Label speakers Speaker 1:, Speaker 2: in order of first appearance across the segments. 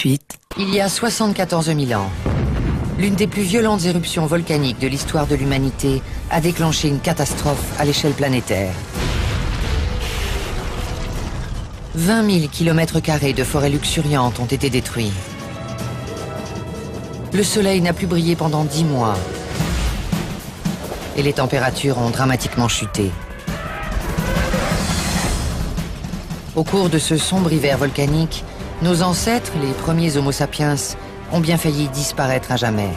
Speaker 1: suite.
Speaker 2: Il y a 74 000 ans, l'une des plus violentes éruptions volcaniques de l'histoire de l'humanité a déclenché une catastrophe à l'échelle planétaire. 20 000 km² de forêts luxuriantes ont été détruits. Le soleil n'a plus brillé pendant 10 mois. Et les températures ont dramatiquement chuté. Au cours de ce sombre hiver volcanique, nos ancêtres, les premiers Homo sapiens, ont bien failli disparaître à jamais.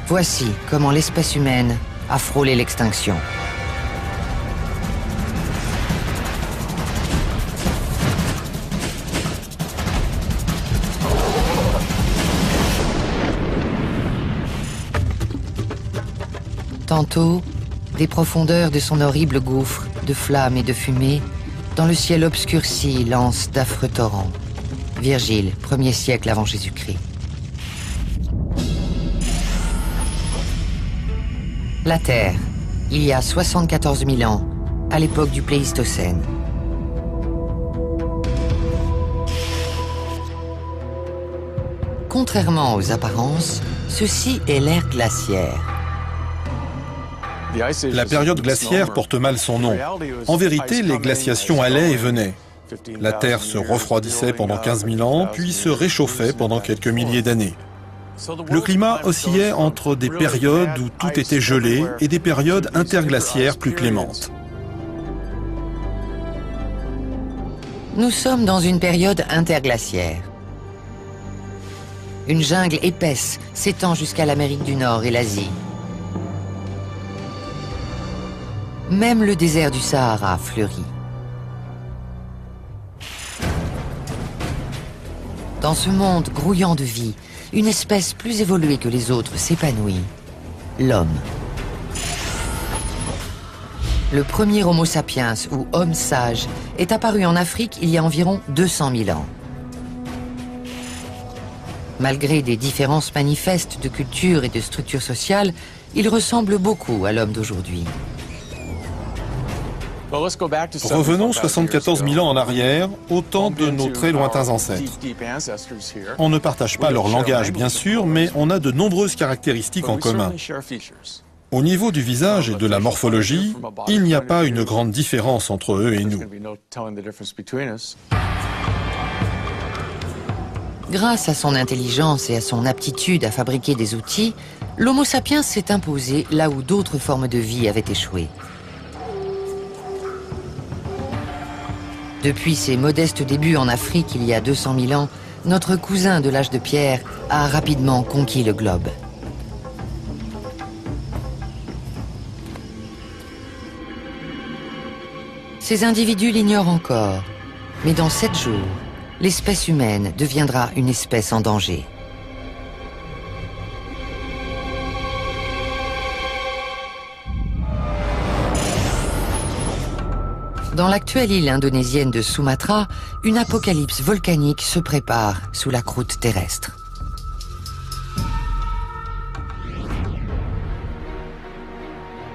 Speaker 2: Voici comment l'espèce humaine a frôlé l'extinction. Tantôt, des profondeurs de son horrible gouffre, de flammes et de fumée, dans le ciel obscurci lance d'affreux torrents. Virgile, 1er siècle avant Jésus-Christ. La Terre, il y a 74 000 ans, à l'époque du Pléistocène. Contrairement aux apparences, ceci est l'ère glaciaire.
Speaker 3: La période glaciaire porte mal son nom. En vérité, les glaciations allaient et venaient. La Terre se refroidissait pendant 15 000 ans, puis se réchauffait pendant quelques milliers d'années. Le climat oscillait entre des périodes où tout était gelé et des périodes interglaciaires plus clémentes.
Speaker 2: Nous sommes dans une période interglaciaire. Une jungle épaisse s'étend jusqu'à l'Amérique du Nord et l'Asie. Même le désert du Sahara fleurit. Dans ce monde grouillant de vie, une espèce plus évoluée que les autres s'épanouit, l'homme. Le premier Homo sapiens, ou homme sage, est apparu en Afrique il y a environ 200 000 ans. Malgré des différences manifestes de culture et de structure sociale, il ressemble beaucoup à l'homme d'aujourd'hui.
Speaker 3: Revenons 74 000 ans en arrière, au temps de nos très lointains ancêtres. On ne partage pas leur langage, bien sûr, mais on a de nombreuses caractéristiques en commun. Au niveau du visage et de la morphologie, il n'y a pas une grande différence entre eux et nous.
Speaker 2: Grâce à son intelligence et à son aptitude à fabriquer des outils, l'Homo sapiens s'est imposé là où d'autres formes de vie avaient échoué. Depuis ses modestes débuts en Afrique il y a 200 000 ans, notre cousin de l'âge de pierre a rapidement conquis le globe. Ces individus l'ignorent encore, mais dans 7 jours, l'espèce humaine deviendra une espèce en danger. Dans l'actuelle île indonésienne de Sumatra, une apocalypse volcanique se prépare sous la croûte terrestre.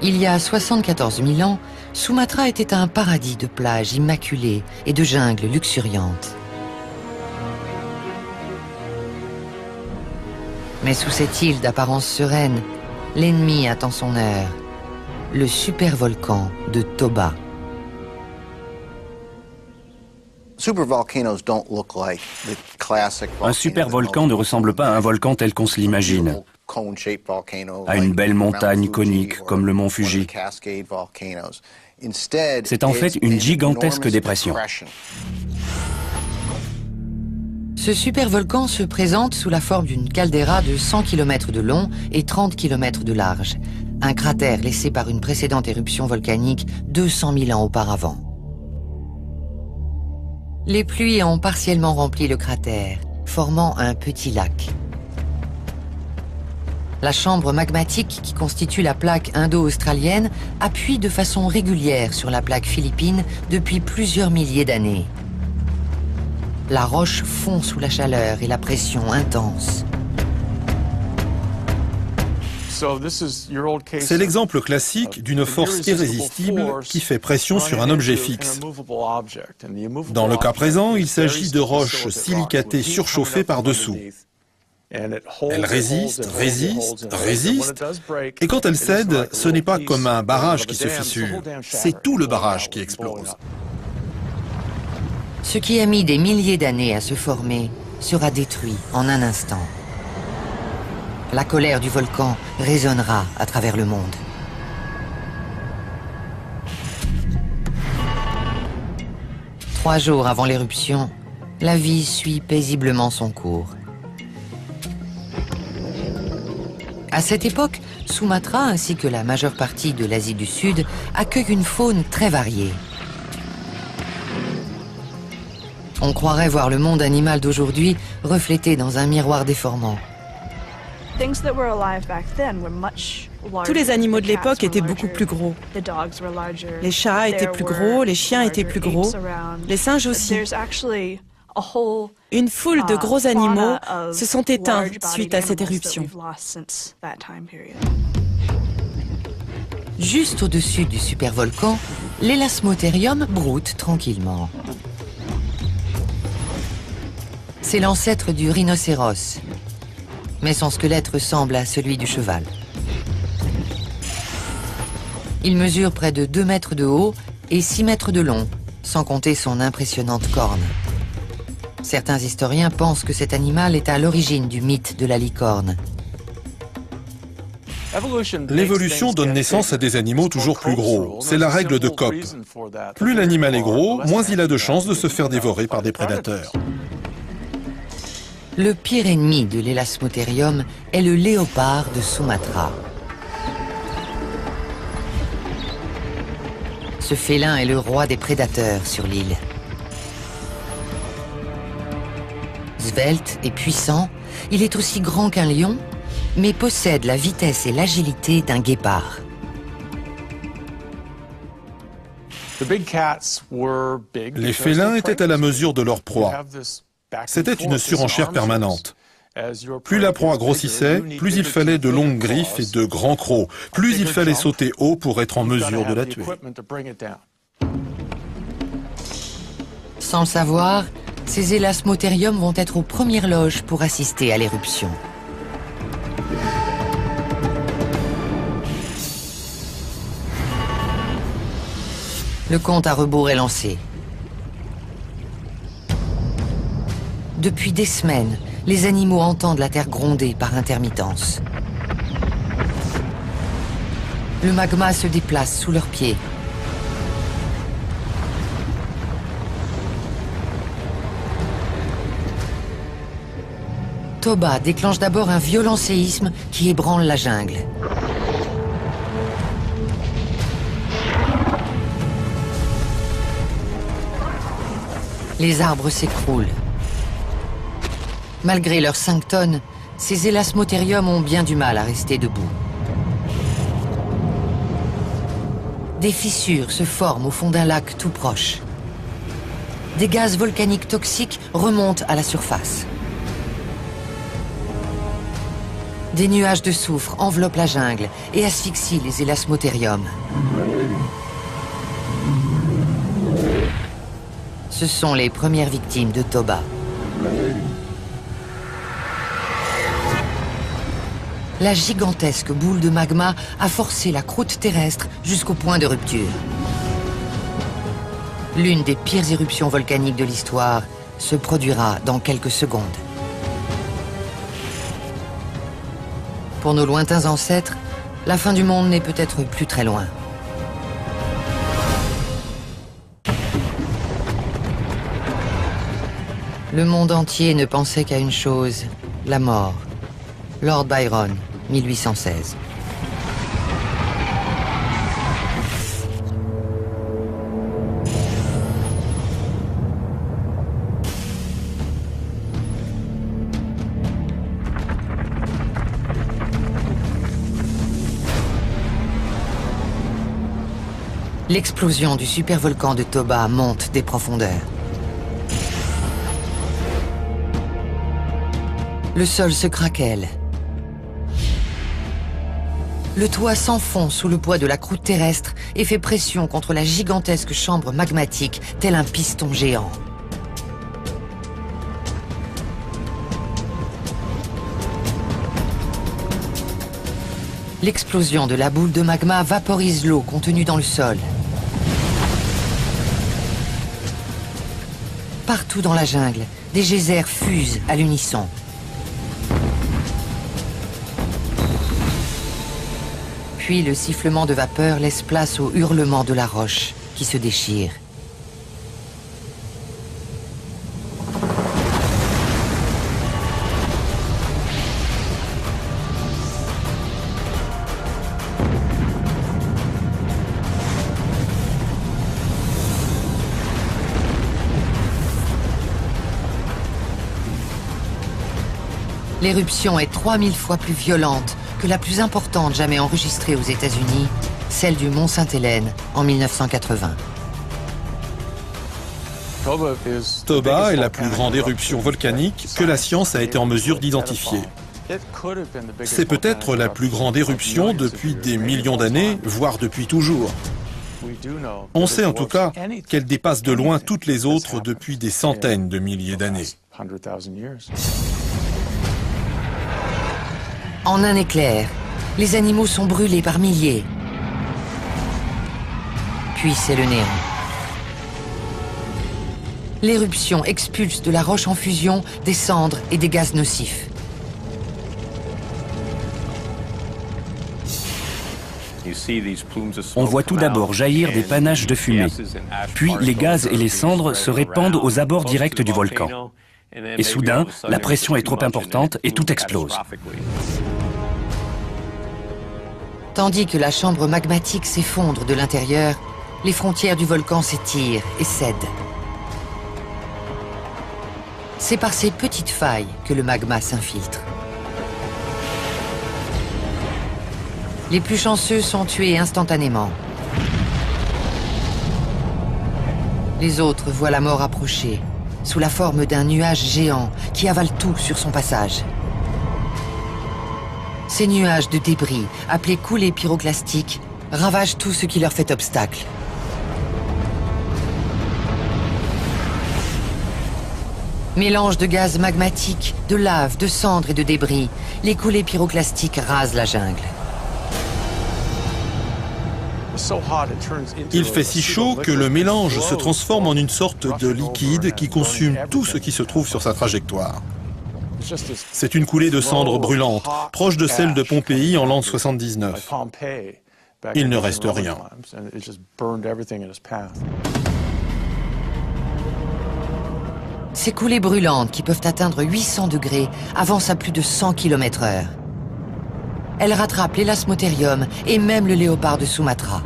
Speaker 2: Il y a 74 000 ans, Sumatra était un paradis de plages immaculées et de jungles luxuriantes. Mais sous cette île d'apparence sereine, l'ennemi attend son heure, le supervolcan de Toba.
Speaker 4: Un supervolcan ne ressemble pas à un volcan tel qu'on se l'imagine, à une belle montagne conique comme le mont Fuji. C'est en fait une gigantesque dépression.
Speaker 2: Ce supervolcan se présente sous la forme d'une caldeira de 100 km de long et 30 km de large, un cratère laissé par une précédente éruption volcanique 200 000 ans auparavant. Les pluies ont partiellement rempli le cratère, formant un petit lac. La chambre magmatique qui constitue la plaque indo-australienne appuie de façon régulière sur la plaque philippine depuis plusieurs milliers d'années. La roche fond sous la chaleur et la pression intense.
Speaker 3: C'est l'exemple classique d'une force irrésistible qui fait pression sur un objet fixe. Dans le cas présent, il s'agit de roches silicatées surchauffées par-dessous. Elle résiste, résiste, résiste, et quand elle cède, ce n'est pas comme un barrage qui se fissure, c'est tout le barrage qui explose.
Speaker 2: Ce qui a mis des milliers d'années à se former sera détruit en un instant. La colère du volcan résonnera à travers le monde. Trois jours avant l'éruption, la vie suit paisiblement son cours. À cette époque, Sumatra ainsi que la majeure partie de l'Asie du Sud accueillent une faune très variée. On croirait voir le monde animal d'aujourd'hui reflété dans un miroir déformant.
Speaker 1: Tous les animaux de l'époque étaient beaucoup plus gros. Les chats étaient plus gros, les chiens étaient plus gros, les singes aussi. Une foule de gros animaux se sont éteints suite à cette éruption.
Speaker 2: Juste au-dessus du supervolcan, l'Elasmotherium broute tranquillement. C'est l'ancêtre du rhinocéros, mais son squelette ressemble à celui du cheval. Il mesure près de 2 mètres de haut et 6 mètres de long, sans compter son impressionnante corne. Certains historiens pensent que cet animal est à l'origine du mythe de la licorne.
Speaker 3: L'évolution donne naissance à des animaux toujours plus gros. C'est la règle de Kopp. Plus l'animal est gros, moins il a de chances de se faire dévorer par des prédateurs.
Speaker 2: Le pire ennemi de l'Elasmotherium est le léopard de Sumatra. Ce félin est le roi des prédateurs sur l'île. Svelte et puissant, il est aussi grand qu'un lion, mais possède la vitesse et l'agilité d'un guépard.
Speaker 3: Les félins étaient à la mesure de leur proie. C'était une surenchère permanente. Plus la proie grossissait, plus il fallait de longues griffes et de grands crocs, plus il fallait sauter haut pour être en mesure de la tuer.
Speaker 2: Sans le savoir, ces Elasmotherium vont être aux premières loges pour assister à l'éruption. Le compte à rebours est lancé. Depuis des semaines, les animaux entendent la terre gronder par intermittence. Le magma se déplace sous leurs pieds. Toba déclenche d'abord un violent séisme qui ébranle la jungle. Les arbres s'écroulent. Malgré leurs 5 tonnes, ces Elasmotherium ont bien du mal à rester debout. Des fissures se forment au fond d'un lac tout proche. Des gaz volcaniques toxiques remontent à la surface. Des nuages de soufre enveloppent la jungle et asphyxient les Elasmotherium. Ce sont les premières victimes de Toba. La gigantesque boule de magma a forcé la croûte terrestre jusqu'au point de rupture. L'une des pires éruptions volcaniques de l'histoire se produira dans quelques secondes. Pour nos lointains ancêtres, la fin du monde n'est peut-être plus très loin. Le monde entier ne pensait qu'à une chose, la mort. Lord Byron, 1816. L'explosion du supervolcan de Toba monte des profondeurs. Le sol se craquelle. Le toit s'enfonce sous le poids de la croûte terrestre et fait pression contre la gigantesque chambre magmatique, tel un piston géant. L'explosion de la boule de magma vaporise l'eau contenue dans le sol. Partout dans la jungle, des geysers fusent à l'unisson. Puis le sifflement de vapeur laisse place au hurlement de la roche qui se déchire. L'éruption est 3000 fois plus violente que la plus importante jamais enregistrée aux États-Unis, celle du Mont Sainte-Hélène en 1980.
Speaker 3: Toba est la plus grande éruption volcanique que la science a été en mesure d'identifier. C'est peut-être la plus grande éruption depuis des millions d'années, voire depuis toujours. On sait en tout cas qu'elle dépasse de loin toutes les autres depuis des centaines de milliers d'années.
Speaker 2: En un éclair, les animaux sont brûlés par milliers. Puis c'est le néant. L'éruption expulse de la roche en fusion des cendres et des gaz nocifs.
Speaker 4: On voit tout d'abord jaillir des panaches de fumée. Puis les gaz et les cendres se répandent aux abords directs du volcan. Et soudain, la pression est trop importante et tout explose.
Speaker 2: Tandis que la chambre magmatique s'effondre de l'intérieur, les frontières du volcan s'étirent et cèdent. C'est par ces petites failles que le magma s'infiltre. Les plus chanceux sont tués instantanément. Les autres voient la mort approcher, sous la forme d'un nuage géant qui avale tout sur son passage. Ces nuages de débris, appelés coulées pyroclastiques, ravagent tout ce qui leur fait obstacle. Mélange de gaz magmatique, de lave, de cendres et de débris, les coulées pyroclastiques rasent la jungle.
Speaker 3: Il fait si chaud que le mélange se transforme en une sorte de liquide qui consume tout ce qui se trouve sur sa trajectoire. C'est une coulée de cendres brûlantes, proche de celle de Pompéi en l'an 79. Il ne reste rien.
Speaker 2: Ces coulées brûlantes, qui peuvent atteindre 800 degrés, avancent à plus de 100 km/h. Elles rattrapent l'élasmotérium et même le léopard de Sumatra.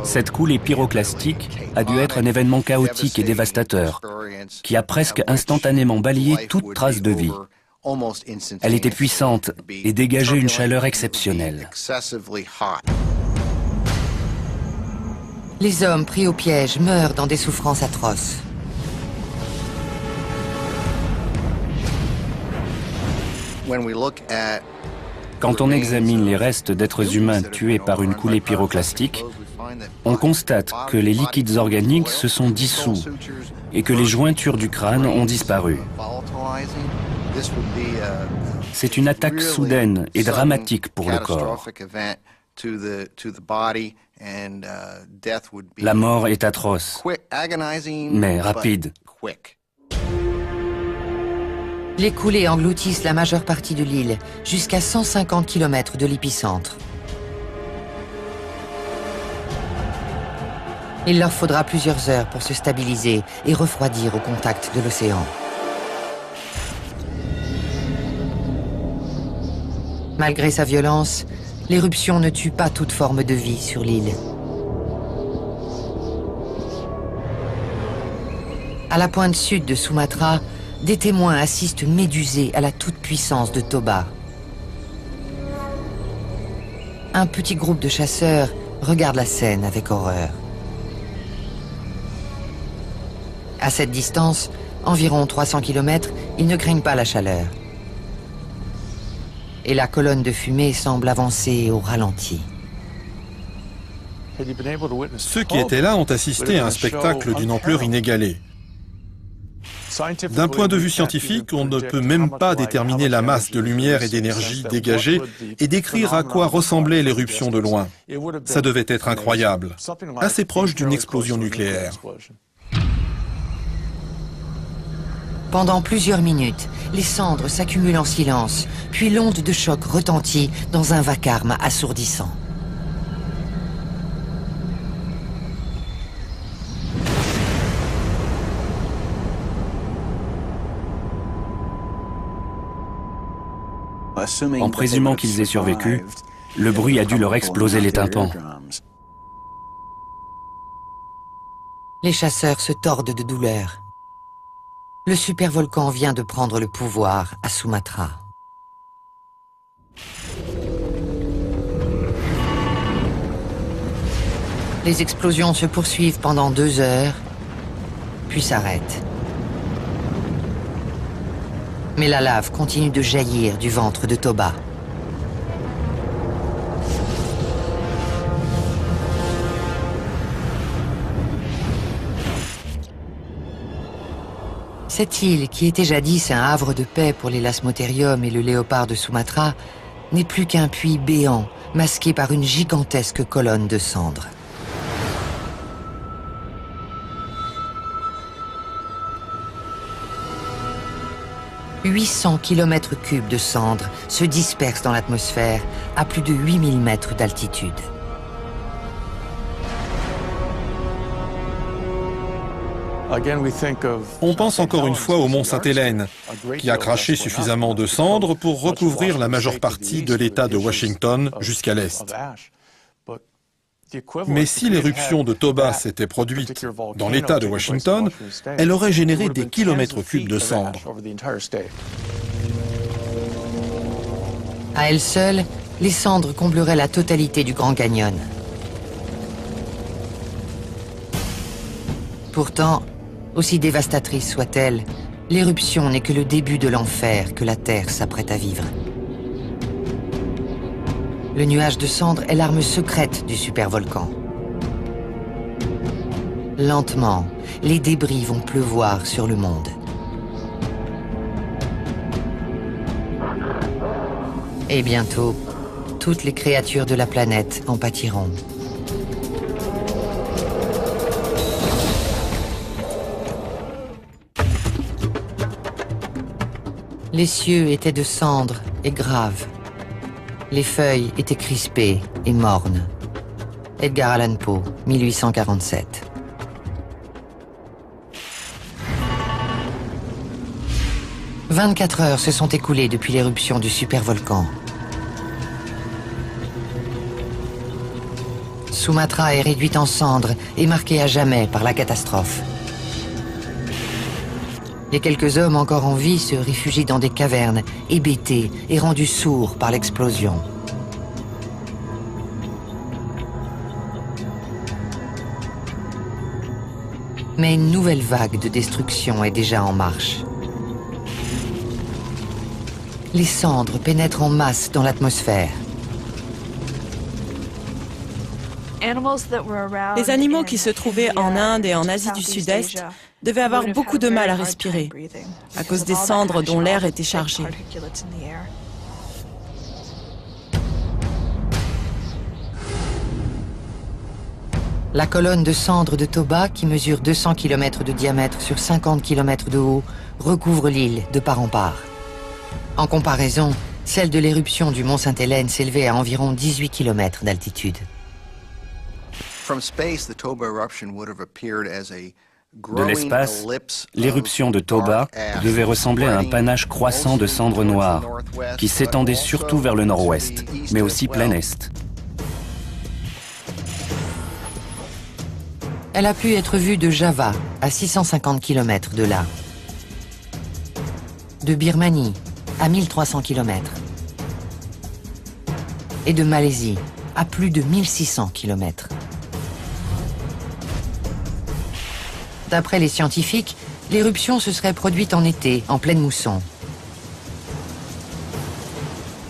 Speaker 4: Cette coulée pyroclastique a dû être un événement chaotique et dévastateur, qui a presque instantanément balayé toute trace de vie. Elle était puissante et dégageait une chaleur exceptionnelle.
Speaker 2: Les hommes pris au piège meurent dans des souffrances atroces.
Speaker 4: Quand on examine les restes d'êtres humains tués par une coulée pyroclastique, on constate que les liquides organiques se sont dissous et que les jointures du crâne ont disparu. C'est une attaque soudaine et dramatique pour le corps. La mort est atroce, mais rapide.
Speaker 2: Les coulées engloutissent la majeure partie de l'île, jusqu'à 150 km de l'épicentre. Il leur faudra plusieurs heures pour se stabiliser et refroidir au contact de l'océan. Malgré sa violence, l'éruption ne tue pas toute forme de vie sur l'île. À la pointe sud de Sumatra, des témoins assistent médusés à la toute-puissance de Toba. un petit groupe de chasseurs regarde la scène avec horreur. À cette distance, environ 300 km, ils ne craignent pas la chaleur. Et la colonne de fumée semble avancer au ralenti.
Speaker 3: Ceux qui étaient là ont assisté à un spectacle d'une ampleur inégalée. D'un point de vue scientifique, on ne peut même pas déterminer la masse de lumière et d'énergie dégagée et décrire à quoi ressemblait l'éruption de loin. Ça devait être incroyable, assez proche d'une explosion nucléaire.
Speaker 2: Pendant plusieurs minutes, les cendres s'accumulent en silence, puis l'onde de choc retentit dans un vacarme assourdissant.
Speaker 4: En présumant qu'ils aient survécu, le bruit a dû leur exploser les tympans.
Speaker 2: Les chasseurs se tordent de douleur. Le supervolcan vient de prendre le pouvoir à Sumatra. Les explosions se poursuivent pendant 2 heures, puis s'arrêtent. Mais la lave continue de jaillir du ventre de Toba. Cette île, qui était jadis un havre de paix pour les lasmothériums et le léopard de Sumatra, n'est plus qu'un puits béant, masqué par une gigantesque colonne de cendres. « 800 km3 de cendres se dispersent dans l'atmosphère à plus de 8000 mètres d'altitude.
Speaker 3: On pense encore une fois au mont Sainte-Hélène, qui a craché suffisamment de cendres pour recouvrir la majeure partie de l'État de Washington jusqu'à l'est. Mais si l'éruption de Toba s'était produite dans l'État de Washington, elle aurait généré des kilomètres cubes de cendres.
Speaker 2: À elles seules, les cendres combleraient la totalité du Grand Canyon. Pourtant, aussi dévastatrice soit-elle, l'éruption n'est que le début de l'enfer que la Terre s'apprête à vivre. Le nuage de cendres est l'arme secrète du supervolcan. Lentement, les débris vont pleuvoir sur le monde. Et bientôt, toutes les créatures de la planète en pâtiront. Les cieux étaient de cendres et graves. Les feuilles étaient crispées et mornes. Edgar Allan Poe, 1847. « 24 heures se sont écoulées depuis l'éruption du supervolcan. Sumatra est réduite en cendres et marquée à jamais par la catastrophe. Les quelques hommes encore en vie se réfugient dans des cavernes, hébétés et rendus sourds par l'explosion. Mais une nouvelle vague de destruction est déjà en marche. Les cendres pénètrent en masse dans l'atmosphère.
Speaker 1: Les animaux qui se trouvaient en Inde et en Asie du Sud-Est devaient avoir beaucoup de mal à respirer, à cause des cendres dont l'air était chargé.
Speaker 2: La colonne de cendres de Toba, qui mesure 200 km de diamètre sur 50 km de haut, recouvre l'île de part en part. En comparaison, celle de l'éruption du mont Sainte-Hélène s'élevait à environ 18 km d'altitude.
Speaker 4: De l'espace, l'éruption de Toba devait ressembler à un panache croissant de cendres noires, qui s'étendait surtout vers le nord-ouest, mais aussi plein est.
Speaker 2: Elle a pu être vue de Java, à 650 km de là. De Birmanie, à 1300 km. Et de Malaisie, à plus de 1600 km. D'après les scientifiques, l'éruption se serait produite en été, en pleine mousson.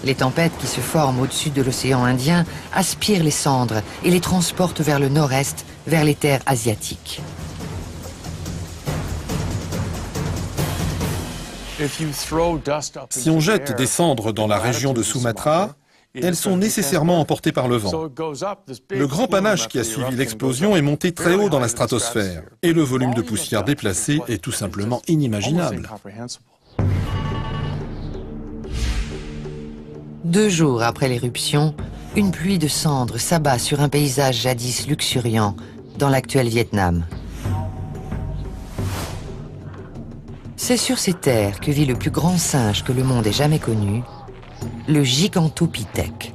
Speaker 2: Les tempêtes qui se forment au-dessus de l'océan Indien aspirent les cendres et les transportent vers le nord-est, vers les terres asiatiques.
Speaker 3: Si on jette des cendres dans la région de Sumatra, elles sont nécessairement emportées par le vent. Le grand panache qui a suivi l'explosion est monté très haut dans la stratosphère, et le volume de poussière déplacée est tout simplement inimaginable.
Speaker 2: 2 jours après l'éruption, une pluie de cendres s'abat sur un paysage jadis luxuriant dans l'actuel Vietnam. C'est sur ces terres que vit le plus grand singe que le monde ait jamais connu, le Gigantopithèque.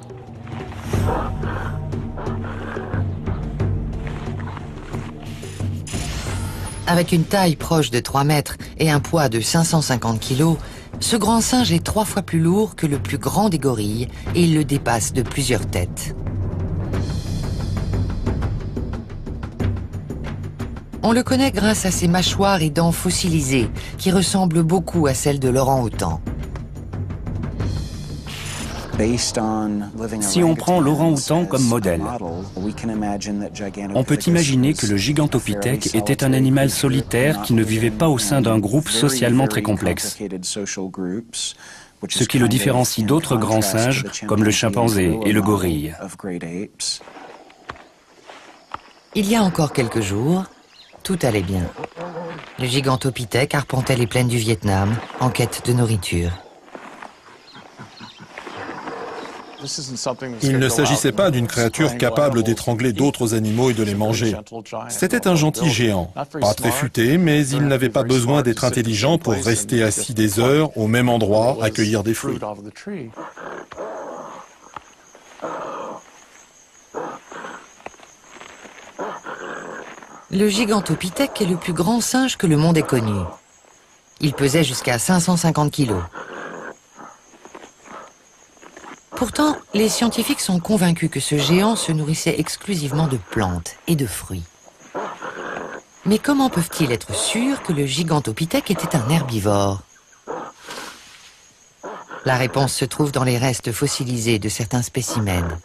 Speaker 2: Avec une taille proche de 3 mètres et un poids de 550 kg, ce grand singe est 3 fois plus lourd que le plus grand des gorilles et il le dépasse de plusieurs têtes. On le connaît grâce à ses mâchoires et dents fossilisées qui ressemblent beaucoup à celles de l'orang-outan.
Speaker 4: Si on prend l'orang-outan comme modèle, on peut imaginer que le Gigantopithèque était un animal solitaire qui ne vivait pas au sein d'un groupe socialement très complexe, ce qui le différencie d'autres grands singes comme le chimpanzé et le gorille.
Speaker 2: Il y a encore quelques jours, tout allait bien. Le Gigantopithèque arpentait les plaines du Vietnam en quête de nourriture.
Speaker 3: Il ne s'agissait pas d'une créature capable d'étrangler d'autres animaux et de les manger. C'était un gentil géant, pas très futé, mais il n'avait pas besoin d'être intelligent pour rester assis des heures au même endroit à cueillir des fruits.
Speaker 2: Le Gigantopithèque est le plus grand singe que le monde ait connu. Il pesait jusqu'à 550 kilos. Pourtant, les scientifiques sont convaincus que ce géant se nourrissait exclusivement de plantes et de fruits. Mais comment peuvent-ils être sûrs que le Gigantopithèque était un herbivore? La réponse se trouve dans les restes fossilisés de certains spécimens.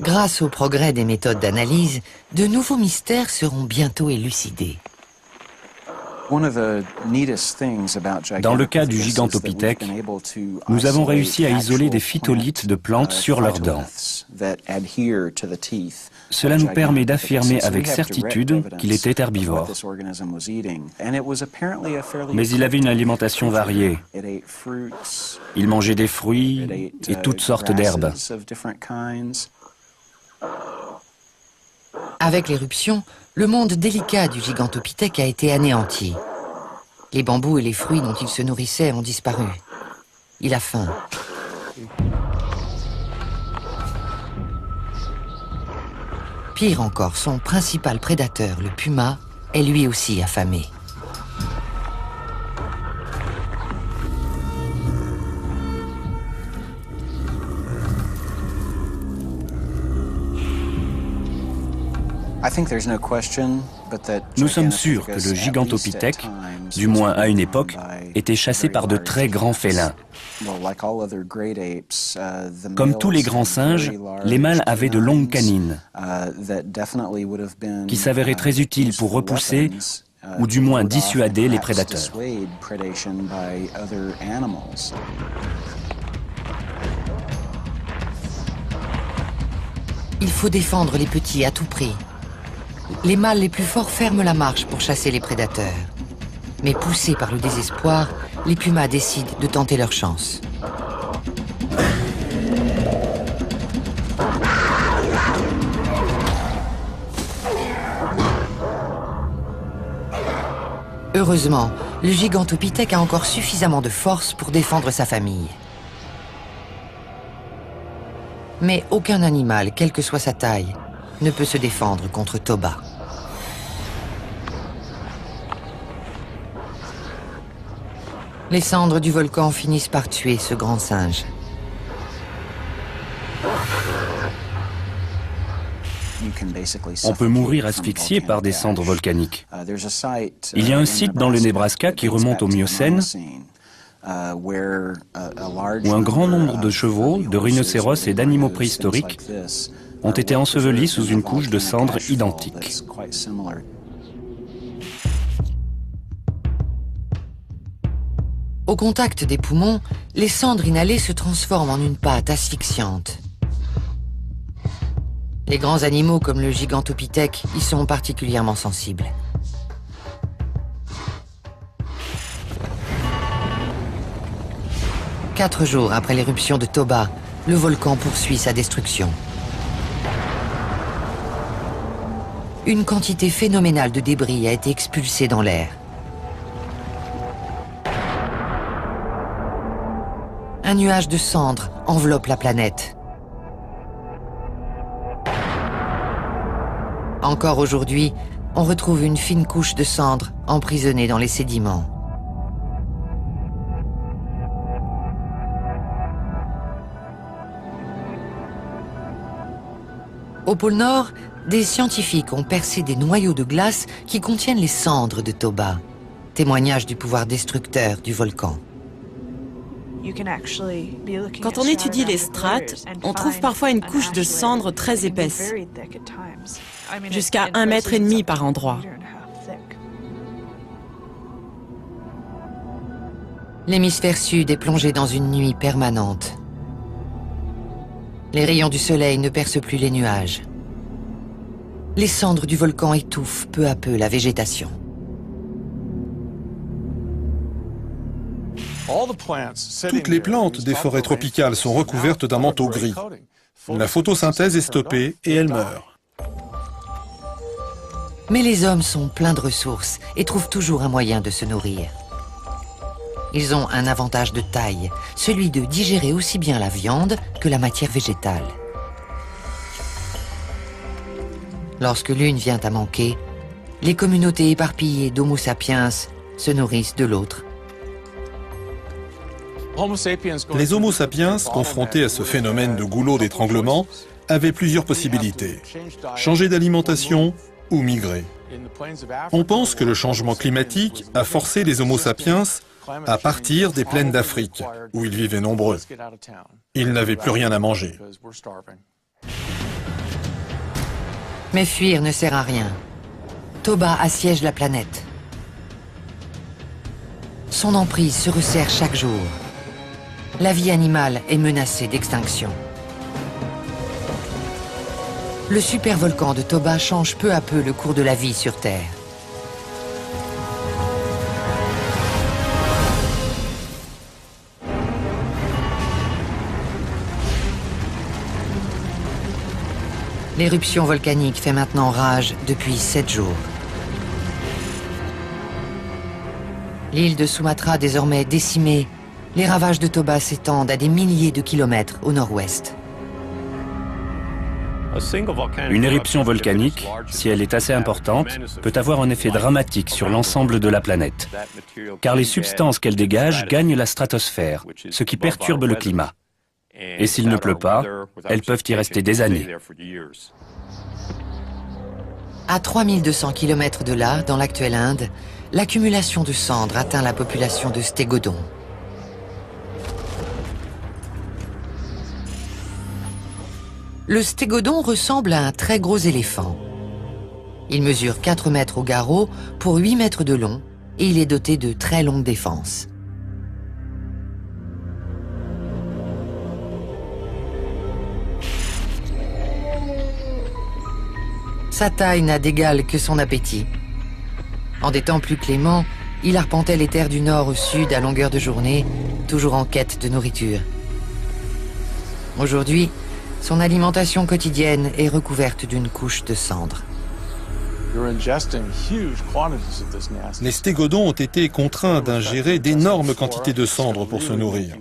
Speaker 2: Grâce au progrès des méthodes d'analyse, de nouveaux mystères seront bientôt élucidés.
Speaker 4: Dans le cas du Gigantopithèque, nous avons réussi à isoler des phytolithes de plantes sur leurs dents. Cela nous permet d'affirmer avec certitude qu'il était herbivore. Mais il avait une alimentation variée. Il mangeait des fruits et toutes sortes d'herbes.
Speaker 2: Avec l'éruption, le monde délicat du Gigantopithèque a été anéanti. Les bambous et les fruits dont il se nourrissait ont disparu. Il a faim. Pire encore, son principal prédateur, le puma, est lui aussi affamé.
Speaker 4: Nous sommes sûrs que le Gigantopithèque, du moins à une époque, était chassé par de très grands félins. Comme tous les grands singes, les mâles avaient de longues canines, qui s'avéraient très utiles pour repousser ou du moins dissuader les prédateurs.
Speaker 2: Il faut défendre les petits à tout prix. Les mâles les plus forts ferment la marche pour chasser les prédateurs. Mais poussés par le désespoir, les pumas décident de tenter leur chance. Heureusement, le Gigantopithèque a encore suffisamment de force pour défendre sa famille. Mais aucun animal, quelle que soit sa taille, ne peut se défendre contre Toba. Les cendres du volcan finissent par tuer ce grand singe.
Speaker 4: On peut mourir asphyxié par des cendres volcaniques. Il y a un site dans le Nebraska qui remonte au Miocène où un grand nombre de chevaux, de rhinocéros et d'animaux préhistoriques ont été ensevelis sous une couche de cendres identique.
Speaker 2: Au contact des poumons, les cendres inhalées se transforment en une pâte asphyxiante. Les grands animaux comme le gigantopithèque y sont particulièrement sensibles. Quatre jours après l'éruption de Toba, le volcan poursuit sa destruction. Une quantité phénoménale de débris a été expulsée dans l'air. Un nuage de cendres enveloppe la planète. Encore aujourd'hui, on retrouve une fine couche de cendres emprisonnée dans les sédiments. Au pôle Nord, des scientifiques ont percé des noyaux de glace qui contiennent les cendres de Toba, témoignage du pouvoir destructeur du volcan.
Speaker 1: Quand on étudie les strates, on trouve parfois une couche de cendres très épaisse, jusqu'à 1,5 mètre par endroit.
Speaker 2: L'hémisphère sud est plongé dans une nuit permanente. Les rayons du soleil ne percent plus les nuages. Les cendres du volcan étouffent peu à peu la végétation.
Speaker 3: Toutes les plantes des forêts tropicales sont recouvertes d'un manteau gris. La photosynthèse est stoppée et elles meurent.
Speaker 2: Mais les hommes sont pleins de ressources et trouvent toujours un moyen de se nourrir. Ils ont un avantage de taille, celui de digérer aussi bien la viande que la matière végétale. Lorsque l'une vient à manquer, les communautés éparpillées d'Homo sapiens se nourrissent de l'autre.
Speaker 3: Les Homo sapiens, confrontés à ce phénomène de goulot d'étranglement, avaient plusieurs possibilités. Changer d'alimentation ou migrer. On pense que le changement climatique a forcé les Homo sapiens à partir des plaines d'Afrique, où ils vivaient nombreux. Ils n'avaient plus rien à manger.
Speaker 2: Mais fuir ne sert à rien. Toba assiège la planète. Son emprise se resserre chaque jour. La vie animale est menacée d'extinction. Le supervolcan de Toba change peu à peu le cours de la vie sur Terre. L'éruption volcanique fait maintenant rage depuis 7 jours. L'île de Sumatra désormais décimée, les ravages de Toba s'étendent à des milliers de kilomètres au nord-ouest.
Speaker 4: Une éruption volcanique, si elle est assez importante, peut avoir un effet dramatique sur l'ensemble de la planète, car les substances qu'elle dégage gagnent la stratosphère, ce qui perturbe le climat. Et s'il ne pleut pas, elles peuvent y rester des années.
Speaker 2: À 3200 km de là, dans l'actuelle Inde, l'accumulation de cendres atteint la population de stégodons. Le stégodon ressemble à un très gros éléphant. Il mesure 4 mètres au garrot pour 8 mètres de long et il est doté de très longues défenses. Sa taille n'a d'égal que son appétit. En des temps plus cléments, il arpentait les terres du nord au sud à longueur de journée, toujours en quête de nourriture. Aujourd'hui, son alimentation quotidienne est recouverte d'une couche de cendres.
Speaker 3: Les stégodons ont été contraints d'ingérer d'énormes quantités de cendres pour se nourrir.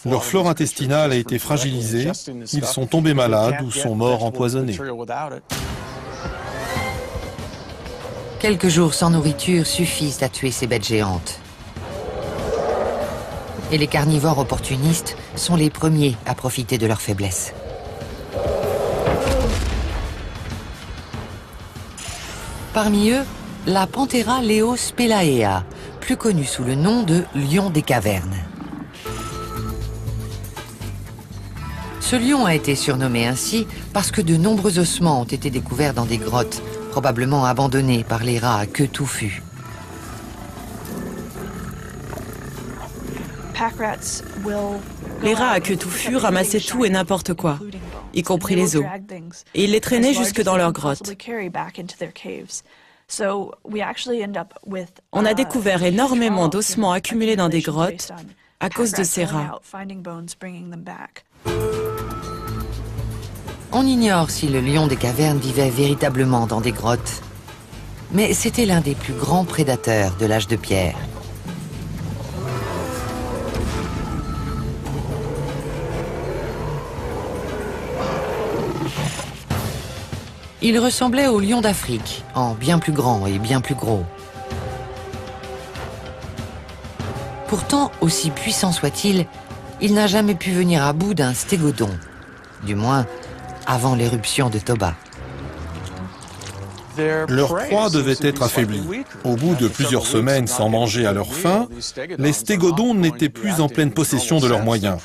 Speaker 3: Leur flore intestinale a été fragilisée, ils sont tombés malades ou sont morts empoisonnés.
Speaker 2: Quelques jours sans nourriture suffisent à tuer ces bêtes géantes. Et les carnivores opportunistes sont les premiers à profiter de leur faiblesse. Parmi eux, la Panthera leo spelaea, plus connue sous le nom de lion des cavernes. Ce lion a été surnommé ainsi parce que de nombreux ossements ont été découverts dans des grottes, probablement abandonnées par les rats à queue touffue.
Speaker 1: Les rats à queue touffue ramassaient tout et n'importe quoi, y compris les os, et ils les traînaient jusque dans leurs grottes. On a découvert énormément d'ossements accumulés dans des grottes à cause de ces rats.
Speaker 2: On ignore si le lion des cavernes vivait véritablement dans des grottes, mais c'était l'un des plus grands prédateurs de l'âge de pierre. Il ressemblait au lion d'Afrique, en bien plus grand et bien plus gros. Pourtant, aussi puissant soit-il, il n'a jamais pu venir à bout d'un stégodon, du moins avant l'éruption de Toba.
Speaker 3: Leur proie devait être affaiblie. Au bout de plusieurs semaines sans manger à leur faim, les stégodons n'étaient plus en pleine possession de leurs moyens.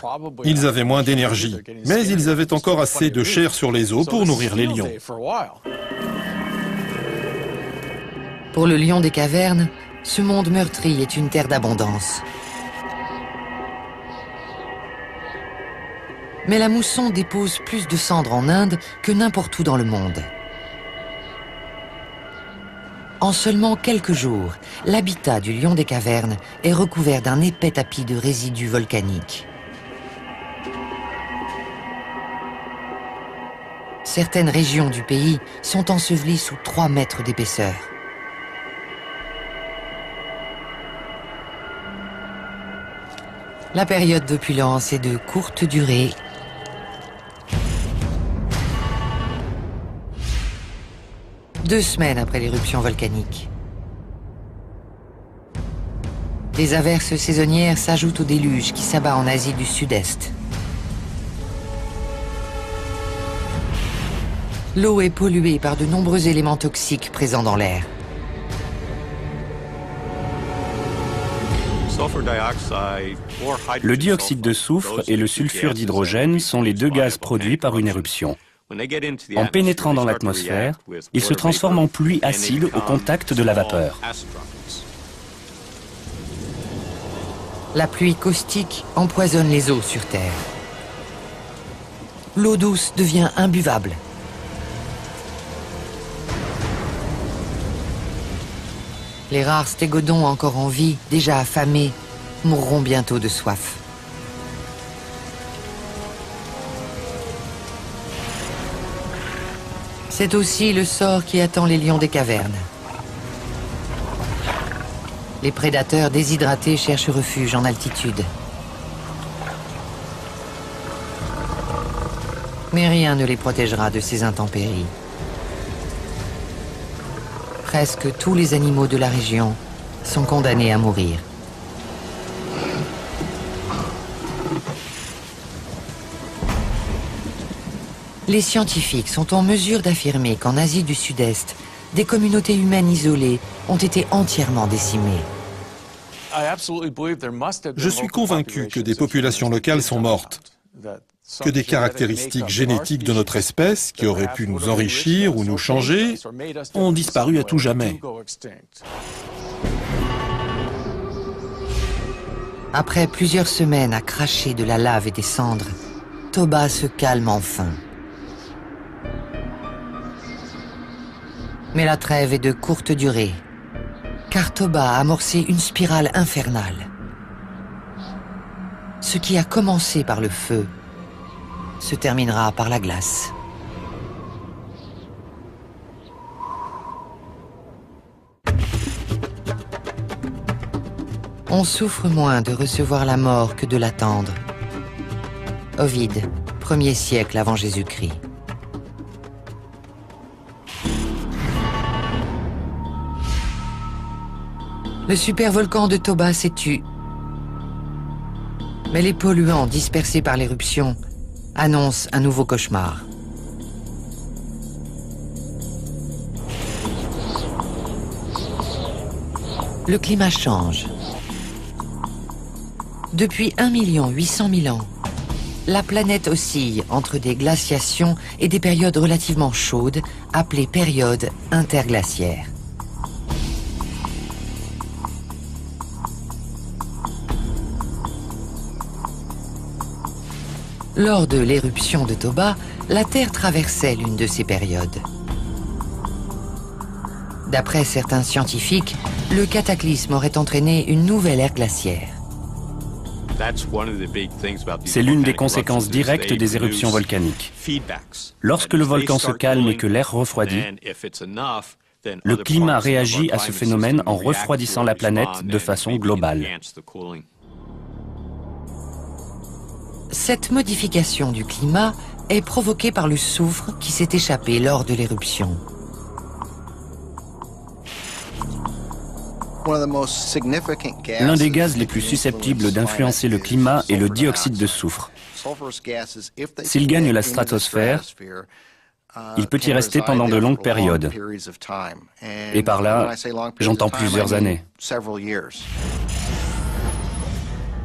Speaker 3: Ils avaient moins d'énergie, mais ils avaient encore assez de chair sur les os pour nourrir les lions.
Speaker 2: Pour le lion des cavernes, ce monde meurtri est une terre d'abondance. Mais la mousson dépose plus de cendres en Inde que n'importe où dans le monde. En seulement quelques jours, l'habitat du lion des cavernes est recouvert d'un épais tapis de résidus volcaniques. Certaines régions du pays sont ensevelies sous 3 mètres d'épaisseur. La période d'opulence est de courte durée. Deux semaines après l'éruption volcanique. Les averses saisonnières s'ajoutent au déluge qui s'abat en Asie du Sud-Est. L'eau est polluée par de nombreux éléments toxiques présents dans l'air.
Speaker 4: Le dioxyde de soufre et le sulfure d'hydrogène sont les 2 gaz produits par une éruption. En pénétrant dans l'atmosphère, ils se transforment en pluie acide au contact de la vapeur.
Speaker 2: La pluie caustique empoisonne les eaux sur Terre. L'eau douce devient imbuvable. Les rares stégodons encore en vie, déjà affamés, mourront bientôt de soif. C'est aussi le sort qui attend les lions des cavernes. Les prédateurs déshydratés cherchent refuge en altitude. Mais rien ne les protégera de ces intempéries. Presque tous les animaux de la région sont condamnés à mourir. Les scientifiques sont en mesure d'affirmer qu'en Asie du Sud-Est, des communautés humaines isolées ont été entièrement décimées.
Speaker 3: Je suis convaincu que des populations locales sont mortes, que des caractéristiques génétiques de notre espèce, qui auraient pu nous enrichir ou nous changer, ont disparu à tout jamais.
Speaker 2: Après plusieurs semaines à cracher de la lave et des cendres, Toba se calme enfin. Mais la trêve est de courte durée, car Toba a amorcé une spirale infernale. Ce qui a commencé par le feu se terminera par la glace. On souffre moins de recevoir la mort que de l'attendre. Ovide, 1er siècle avant Jésus-Christ. Le supervolcan de Toba s'étue. Mais les polluants dispersés par l'éruption annoncent un nouveau cauchemar. Le climat change. Depuis 1 800 000 ans, la planète oscille entre des glaciations et des périodes relativement chaudes, appelées périodes interglaciaires. Lors de l'éruption de Toba, la Terre traversait l'une de ces périodes. D'après certains scientifiques, le cataclysme aurait entraîné une nouvelle ère glaciaire.
Speaker 4: C'est l'une des conséquences directes des éruptions volcaniques. Lorsque le volcan se calme et que l'air refroidit, le climat réagit à ce phénomène en refroidissant la planète de façon globale.
Speaker 2: Cette modification du climat est provoquée par le soufre qui s'est échappé lors de l'éruption.
Speaker 4: L'un des gaz les plus susceptibles d'influencer le climat est le dioxyde de soufre. S'il gagne la stratosphère, il peut y rester pendant de longues périodes. Et par là, j'entends plusieurs années.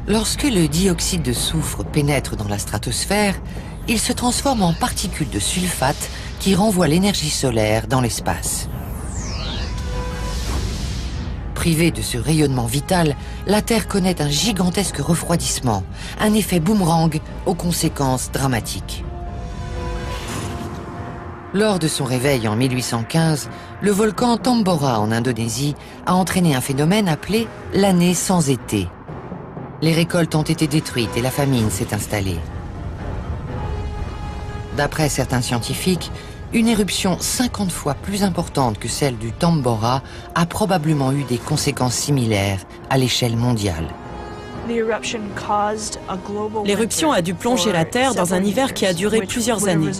Speaker 2: Lorsque le dioxyde de soufre pénètre dans la stratosphère, il se transforme en particules de sulfate qui renvoient l'énergie solaire dans l'espace. Privée de ce rayonnement vital, la Terre connaît un gigantesque refroidissement, un effet boomerang aux conséquences dramatiques. Lors de son réveil en 1815, le volcan Tambora en Indonésie a entraîné un phénomène appelé l'année sans été. Les récoltes ont été détruites et la famine s'est installée. D'après certains scientifiques, une éruption 50 fois plus importante que celle du Tambora a probablement eu des conséquences similaires à l'échelle mondiale.
Speaker 1: L'éruption a dû plonger la Terre dans un hiver qui a duré plusieurs années.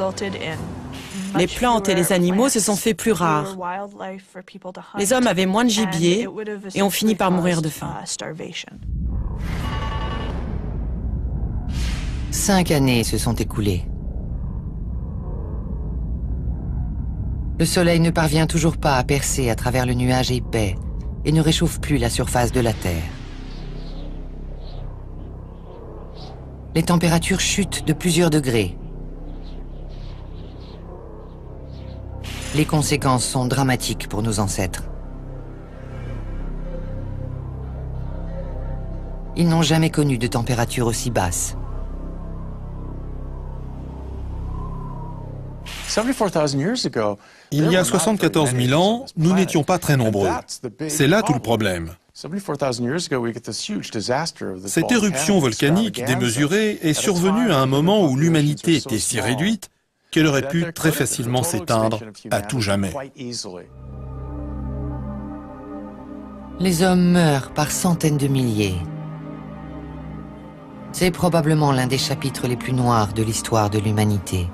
Speaker 1: Les plantes et les animaux se sont fait plus rares. Les hommes avaient moins de gibier et ont fini par mourir de faim.
Speaker 2: 5 années se sont écoulées. Le soleil ne parvient toujours pas à percer à travers le nuage épais et ne réchauffe plus la surface de la Terre. Les températures chutent de plusieurs degrés. Les conséquences sont dramatiques pour nos ancêtres. Ils n'ont jamais connu de température aussi basse.
Speaker 3: Il y a 74 000 ans, nous n'étions pas très nombreux. C'est là tout le problème. Cette éruption volcanique démesurée est survenue à un moment où l'humanité était si réduite qu'elle aurait pu très facilement s'éteindre à tout jamais.
Speaker 2: Les hommes meurent par centaines de milliers. C'est probablement l'un des chapitres les plus noirs de l'histoire de l'humanité.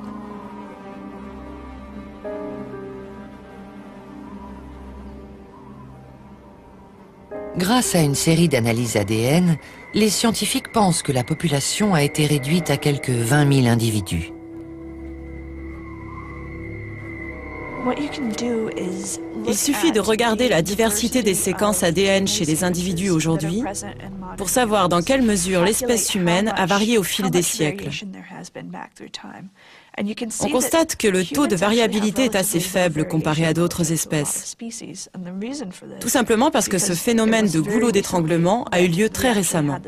Speaker 2: Grâce à une série d'analyses ADN, les scientifiques pensent que la population a été réduite à quelques 20 000 individus.
Speaker 1: Il suffit de regarder la diversité des séquences ADN chez les individus aujourd'hui pour savoir dans quelle mesure l'espèce humaine a varié au fil des siècles. On constate que le taux de variabilité est assez faible comparé à d'autres espèces. Tout simplement parce que ce phénomène de goulot d'étranglement a eu lieu très récemment.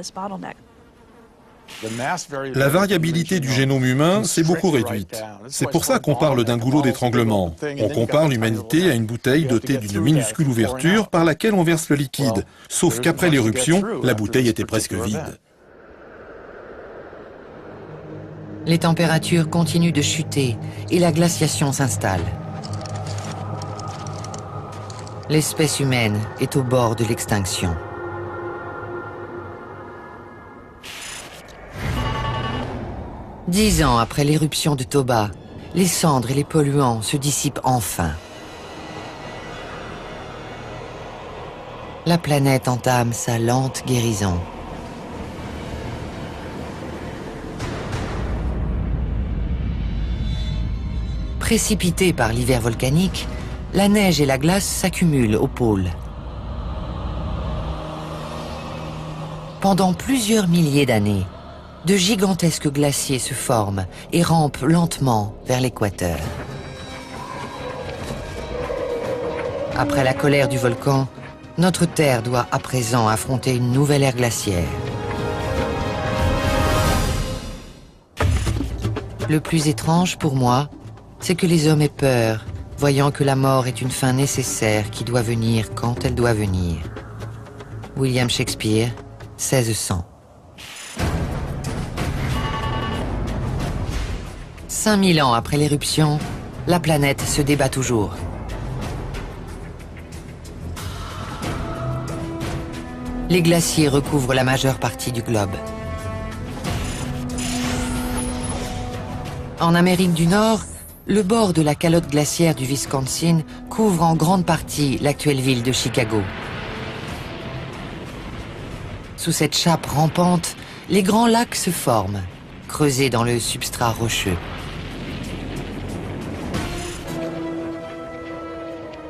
Speaker 3: La variabilité du génome humain s'est beaucoup réduite. C'est pour ça qu'on parle d'un goulot d'étranglement. On compare l'humanité à une bouteille dotée d'une minuscule ouverture par laquelle on verse le liquide. Sauf qu'après l'éruption, la bouteille était presque vide.
Speaker 2: Les températures continuent de chuter et la glaciation s'installe. L'espèce humaine est au bord de l'extinction. 10 ans après l'éruption de Toba, les cendres et les polluants se dissipent enfin. La planète entame sa lente guérison. Précipitée par l'hiver volcanique, la neige et la glace s'accumulent au pôle. Pendant plusieurs milliers d'années, de gigantesques glaciers se forment et rampent lentement vers l'équateur. Après la colère du volcan, notre Terre doit à présent affronter une nouvelle ère glaciaire. Le plus étrange pour moi, c'est que les hommes aient peur, voyant que la mort est une fin nécessaire qui doit venir quand elle doit venir. William Shakespeare, 1600. 5000 ans après l'éruption, la planète se débat toujours. Les glaciers recouvrent la majeure partie du globe. En Amérique du Nord, le bord de la calotte glaciaire du Wisconsin couvre en grande partie l'actuelle ville de Chicago. Sous cette chape rampante, les grands lacs se forment, creusés dans le substrat rocheux.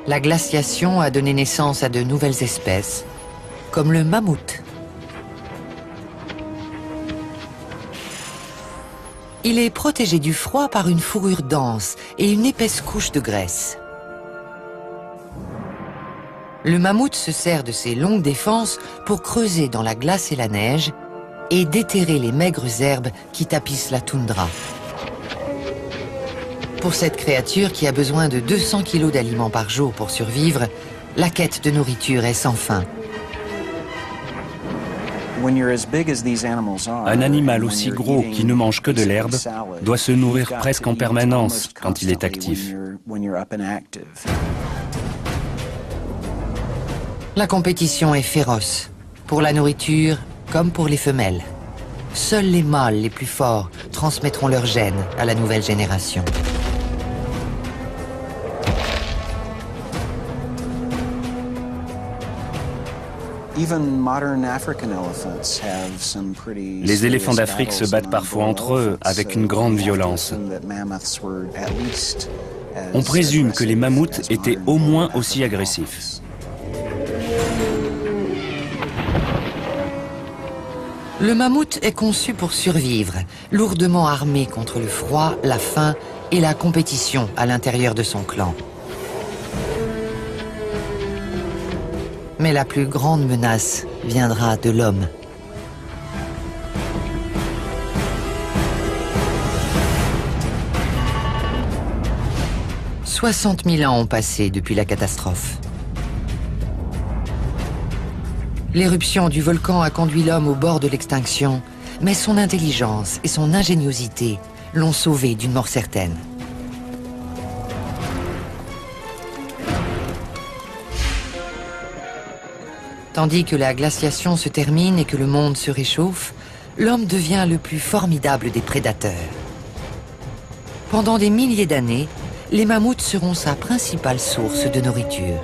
Speaker 2: La glaciation a donné naissance à de nouvelles espèces, comme le mammouth. Il est protégé du froid par une fourrure dense et une épaisse couche de graisse. Le mammouth se sert de ses longues défenses pour creuser dans la glace et la neige et déterrer les maigres herbes qui tapissent la toundra. Pour cette créature qui a besoin de 200 kilos d'aliments par jour pour survivre, la quête de nourriture est sans fin.
Speaker 4: Un animal aussi gros qui ne mange que de l'herbe doit se nourrir presque en permanence quand il est actif.
Speaker 2: La compétition est féroce, pour la nourriture comme pour les femelles. Seuls les mâles les plus forts transmettront leurs gènes à la nouvelle génération.
Speaker 4: Les éléphants d'Afrique se battent parfois entre eux avec une grande violence. On présume que les mammouths étaient au moins aussi agressifs.
Speaker 2: Le mammouth est conçu pour survivre, lourdement armé contre le froid, la faim et la compétition à l'intérieur de son clan. Mais la plus grande menace viendra de l'homme. « 60 000 ans ont passé depuis la catastrophe. L'éruption du volcan a conduit l'homme au bord de l'extinction, mais son intelligence et son ingéniosité l'ont sauvé d'une mort certaine. Tandis que la glaciation se termine et que le monde se réchauffe, l'homme devient le plus formidable des prédateurs. Pendant des milliers d'années, les mammouths seront sa principale source de nourriture.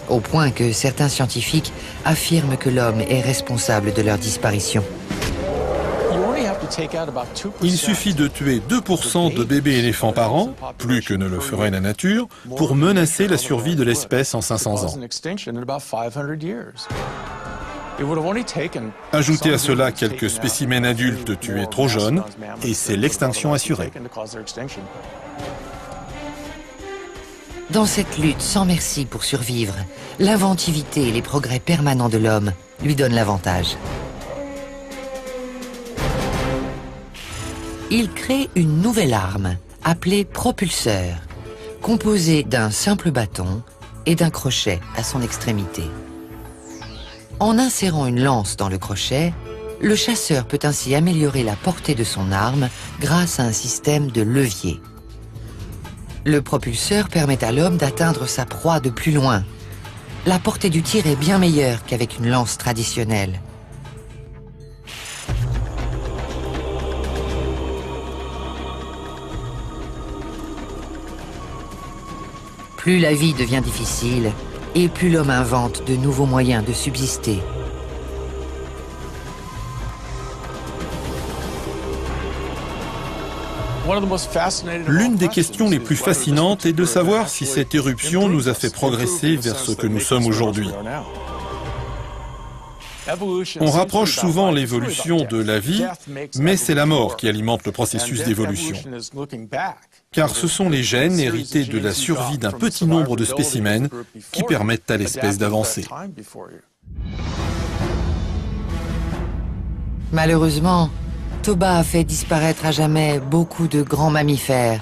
Speaker 2: Au point que certains scientifiques affirment que l'homme est responsable de leur disparition.
Speaker 3: Il suffit de tuer 2% de bébés éléphants par an, plus que ne le ferait la nature, pour menacer la survie de l'espèce en 500 ans. Ajoutez à cela quelques spécimens adultes tués trop jeunes, et c'est l'extinction assurée.
Speaker 2: Dans cette lutte sans merci pour survivre, l'inventivité et les progrès permanents de l'homme lui donnent l'avantage. Il crée une nouvelle arme, appelée propulseur, composée d'un simple bâton et d'un crochet à son extrémité. En insérant une lance dans le crochet, le chasseur peut ainsi améliorer la portée de son arme grâce à un système de levier. Le propulseur permet à l'homme d'atteindre sa proie de plus loin. La portée du tir est bien meilleure qu'avec une lance traditionnelle. Plus la vie devient difficile, et plus l'homme invente de nouveaux moyens de subsister.
Speaker 3: L'une des questions les plus fascinantes est de savoir si cette éruption nous a fait progresser vers ce que nous sommes aujourd'hui. On rapproche souvent l'évolution de la vie, mais c'est la mort qui alimente le processus d'évolution. Car ce sont les gènes hérités de la survie d'un petit nombre de spécimens qui permettent à l'espèce d'avancer.
Speaker 2: Malheureusement, Toba a fait disparaître à jamais beaucoup de grands mammifères,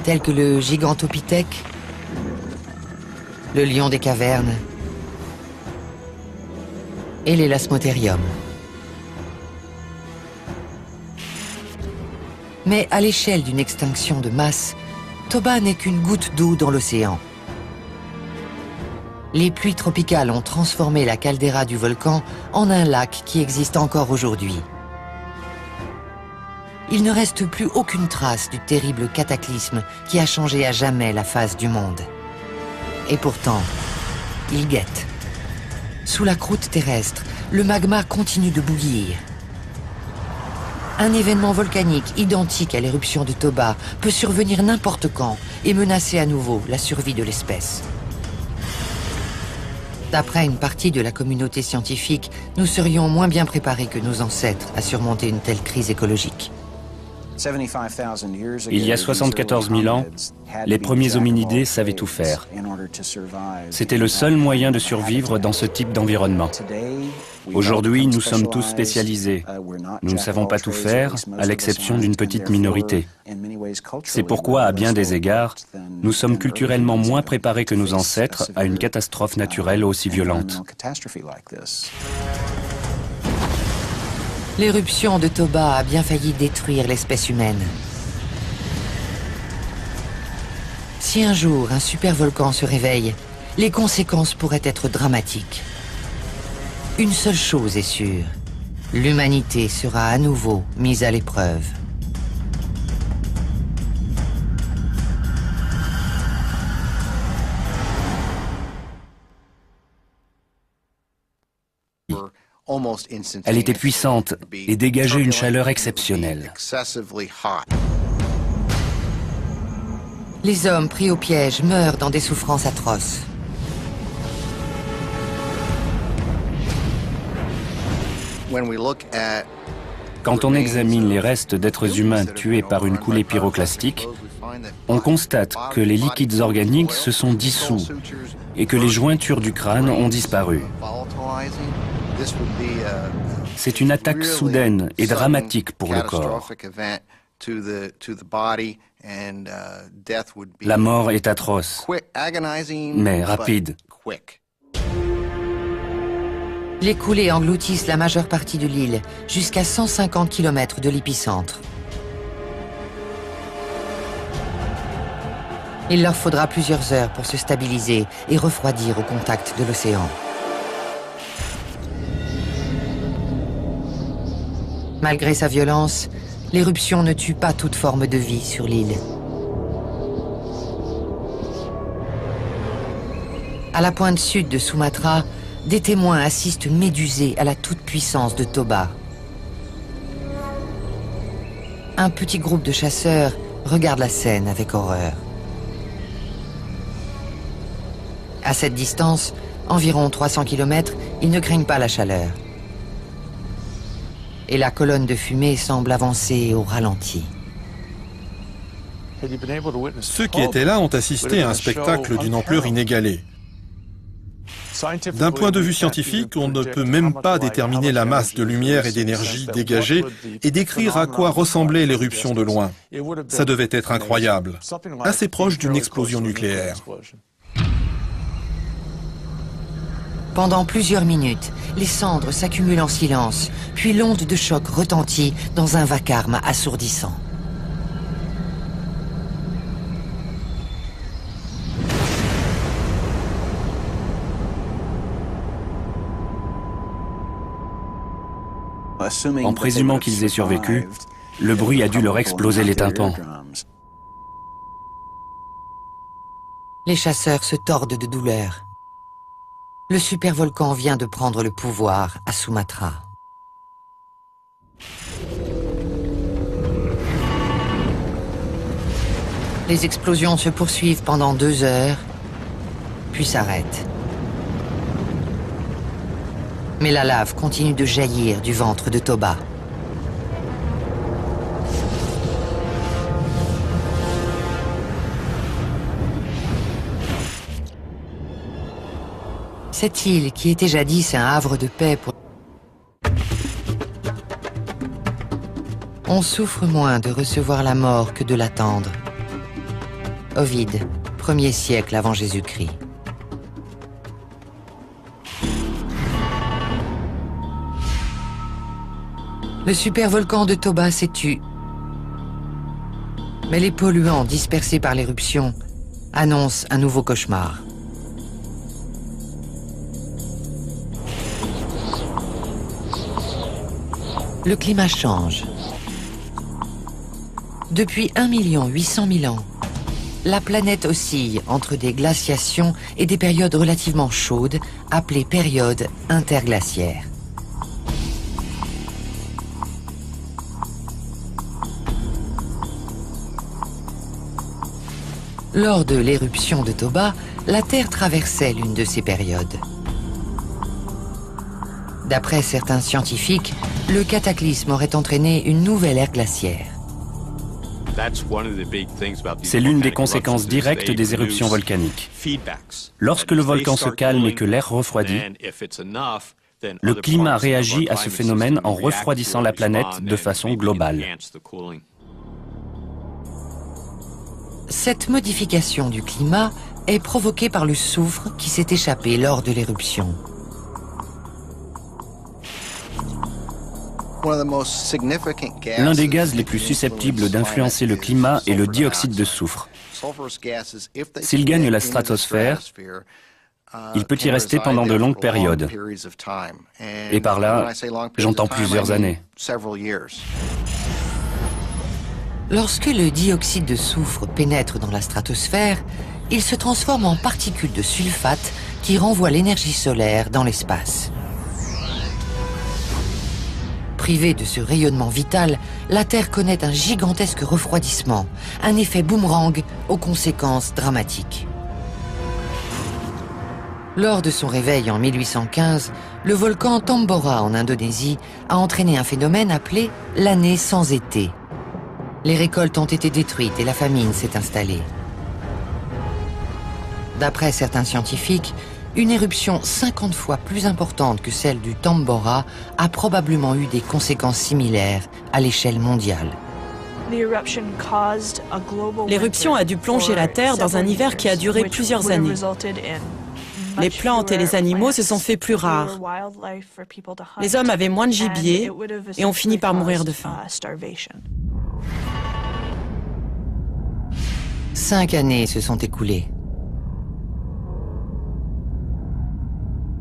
Speaker 2: tels que le gigantopithèque, le lion des cavernes et l'élasmotherium. Mais à l'échelle d'une extinction de masse, Toba n'est qu'une goutte d'eau dans l'océan. Les pluies tropicales ont transformé la caldeira du volcan en un lac qui existe encore aujourd'hui. Il ne reste plus aucune trace du terrible cataclysme qui a changé à jamais la face du monde. Et pourtant, il guette. Sous la croûte terrestre, le magma continue de bouillir. Un événement volcanique identique à l'éruption de Toba peut survenir n'importe quand et menacer à nouveau la survie de l'espèce. D'après une partie de la communauté scientifique, nous serions moins bien préparés que nos ancêtres à surmonter une telle crise écologique.
Speaker 4: Il y a 74 000 ans, les premiers hominidés savaient tout faire. C'était le seul moyen de survivre dans ce type d'environnement. Aujourd'hui, nous sommes tous spécialisés. Nous ne savons pas tout faire, à l'exception d'une petite minorité. C'est pourquoi, à bien des égards, nous sommes culturellement moins préparés que nos ancêtres à une catastrophe naturelle aussi violente.
Speaker 2: L'éruption de Toba a bien failli détruire l'espèce humaine. Si un jour un supervolcan se réveille, les conséquences pourraient être dramatiques. Une seule chose est sûre, l'humanité sera à nouveau mise à l'épreuve.
Speaker 4: Elle était puissante et dégageait une chaleur exceptionnelle.
Speaker 2: Les hommes pris au piège meurent dans des souffrances atroces.
Speaker 4: Quand on examine les restes d'êtres humains tués par une coulée pyroclastique, on constate que les liquides organiques se sont dissous et que les jointures du crâne ont disparu. C'est une attaque soudaine et dramatique pour le corps. La mort est atroce, mais rapide.
Speaker 2: Les coulées engloutissent la majeure partie de l'île, jusqu'à 150 km de l'épicentre. Il leur faudra plusieurs heures pour se stabiliser et refroidir au contact de l'océan. Malgré sa violence, l'éruption ne tue pas toute forme de vie sur l'île. À la pointe sud de Sumatra, des témoins assistent médusés à la toute-puissance de Toba. Un petit groupe de chasseurs regarde la scène avec horreur. À cette distance, environ 300 km, ils ne craignent pas la chaleur. Et la colonne de fumée semble avancer au ralenti.
Speaker 3: Ceux qui étaient là ont assisté à un spectacle d'une ampleur inégalée. D'un point de vue scientifique, on ne peut même pas déterminer la masse de lumière et d'énergie dégagée et décrire à quoi ressemblait l'éruption de loin. Ça devait être incroyable, assez proche d'une explosion nucléaire.
Speaker 2: Pendant plusieurs minutes, les cendres s'accumulent en silence, puis l'onde de choc retentit dans un vacarme assourdissant.
Speaker 4: En présumant qu'ils aient survécu, le bruit a dû leur exploser les tympans.
Speaker 2: Les chasseurs se tordent de douleur. Le supervolcan vient de prendre le pouvoir à Sumatra. Les explosions se poursuivent pendant 2 heures, puis s'arrêtent. Mais la lave continue de jaillir du ventre de Toba. Cette île, qui était jadis un havre de paix pour... On souffre moins de recevoir la mort que de l'attendre. Ovide, 1er siècle avant Jésus-Christ. Le supervolcan de Toba s'étue. Mais les polluants dispersés par l'éruption annoncent un nouveau cauchemar. Le climat change. Depuis 1 800 000 ans, la planète oscille entre des glaciations et des périodes relativement chaudes, appelées périodes interglaciaires. Lors de l'éruption de Toba, la Terre traversait l'une de ces périodes. D'après certains scientifiques, le cataclysme aurait entraîné une nouvelle ère glaciaire.
Speaker 4: C'est l'une des conséquences directes des éruptions volcaniques. Lorsque le volcan se calme et que l'air refroidit, le climat réagit à ce phénomène en refroidissant la planète de façon globale.
Speaker 2: Cette modification du climat est provoquée par le soufre qui s'est échappé lors de l'éruption.
Speaker 4: L'un des gaz les plus susceptibles d'influencer le climat est le dioxyde de soufre. S'il gagne la stratosphère, il peut y rester pendant de longues périodes. Et par là, j'entends plusieurs années.
Speaker 2: Lorsque le dioxyde de soufre pénètre dans la stratosphère, il se transforme en particules de sulfate qui renvoient l'énergie solaire dans l'espace. Privée de ce rayonnement vital, la Terre connaît un gigantesque refroidissement, un effet boomerang aux conséquences dramatiques. Lors de son réveil en 1815, le volcan Tambora en Indonésie a entraîné un phénomène appelé l'année sans été. Les récoltes ont été détruites et la famine s'est installée. D'après certains scientifiques, une éruption 50 fois plus importante que celle du Tambora a probablement eu des conséquences similaires à l'échelle mondiale.
Speaker 1: L'éruption a dû plonger la Terre dans un hiver qui a duré plusieurs années. Les plantes et les animaux se sont fait plus rares. Les hommes avaient moins de gibier et ont fini par mourir de faim.
Speaker 2: 5 années se sont écoulées.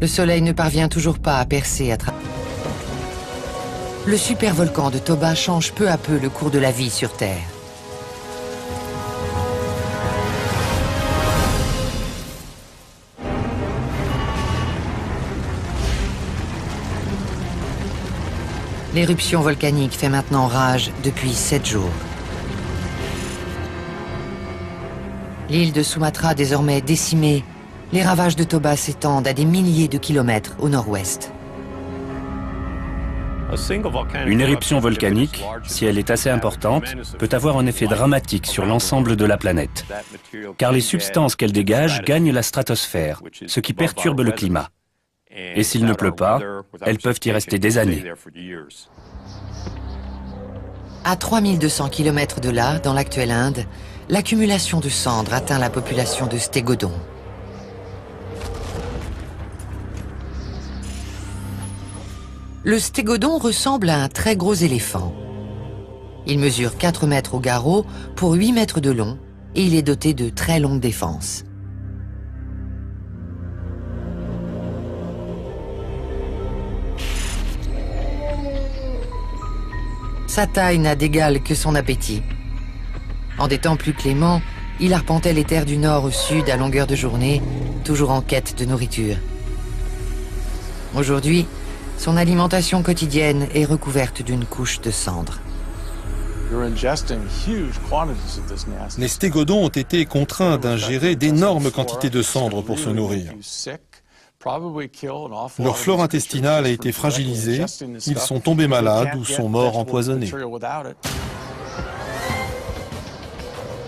Speaker 2: Le soleil ne parvient toujours pas à percer à travers. Le supervolcan de Toba change peu à peu le cours de la vie sur Terre. L'éruption volcanique fait maintenant rage depuis 7 jours. L'île de Sumatra désormais décimée, les ravages de Toba s'étendent à des milliers de kilomètres au nord-ouest.
Speaker 4: Une éruption volcanique, si elle est assez importante, peut avoir un effet dramatique sur l'ensemble de la planète, car les substances qu'elle dégage gagnent la stratosphère, ce qui perturbe le climat. Et s'il ne pleut pas, elles peuvent y rester des années.
Speaker 2: À 3200 km de là, dans l'actuelle Inde, l'accumulation de cendres atteint la population de Stégodon. Le stégodon ressemble à un très gros éléphant. Il mesure 4 mètres au garrot pour 8 mètres de long et il est doté de très longues défenses. Sa taille n'a d'égal que son appétit. En des temps plus cléments, il arpentait les terres du nord au sud à longueur de journée, toujours en quête de nourriture. Aujourd'hui, son alimentation quotidienne est recouverte d'une couche de cendres.
Speaker 3: Les stégodons ont été contraints d'ingérer d'énormes quantités de cendres pour se nourrir. Leur flore intestinale a été fragilisée, ils sont tombés malades ou sont morts empoisonnés.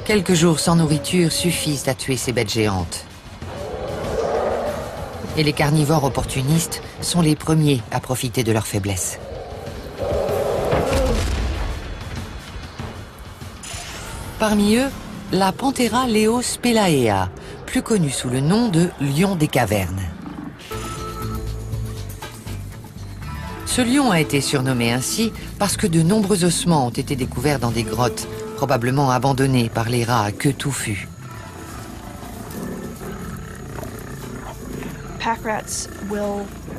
Speaker 2: Quelques jours sans nourriture suffisent à tuer ces bêtes géantes. Et les carnivores opportunistes sont les premiers à profiter de leur faiblesse. Parmi eux, la Panthera leospelaea, plus connue sous le nom de lion des cavernes. Ce lion a été surnommé ainsi parce que de nombreux ossements ont été découverts dans des grottes, probablement abandonnées par les rats à queue touffue.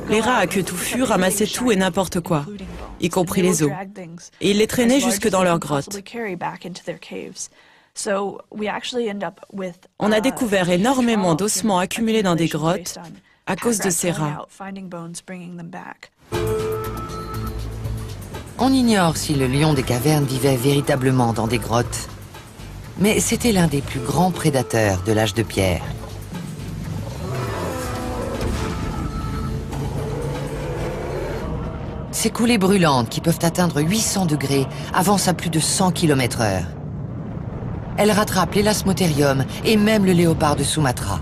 Speaker 1: Les rats à queue touffue ramassaient tout et n'importe quoi, y compris les os, et ils les traînaient jusque dans leurs grottes. On a découvert énormément d'ossements accumulés dans des grottes à cause de ces rats.
Speaker 2: On ignore si le lion des cavernes vivait véritablement dans des grottes, mais c'était l'un des plus grands prédateurs de l'âge de pierre. Ces coulées brûlantes, qui peuvent atteindre 800 degrés, avancent à plus de 100 km/h. Elles rattrapent l'élasmotherium et même le léopard de Sumatra.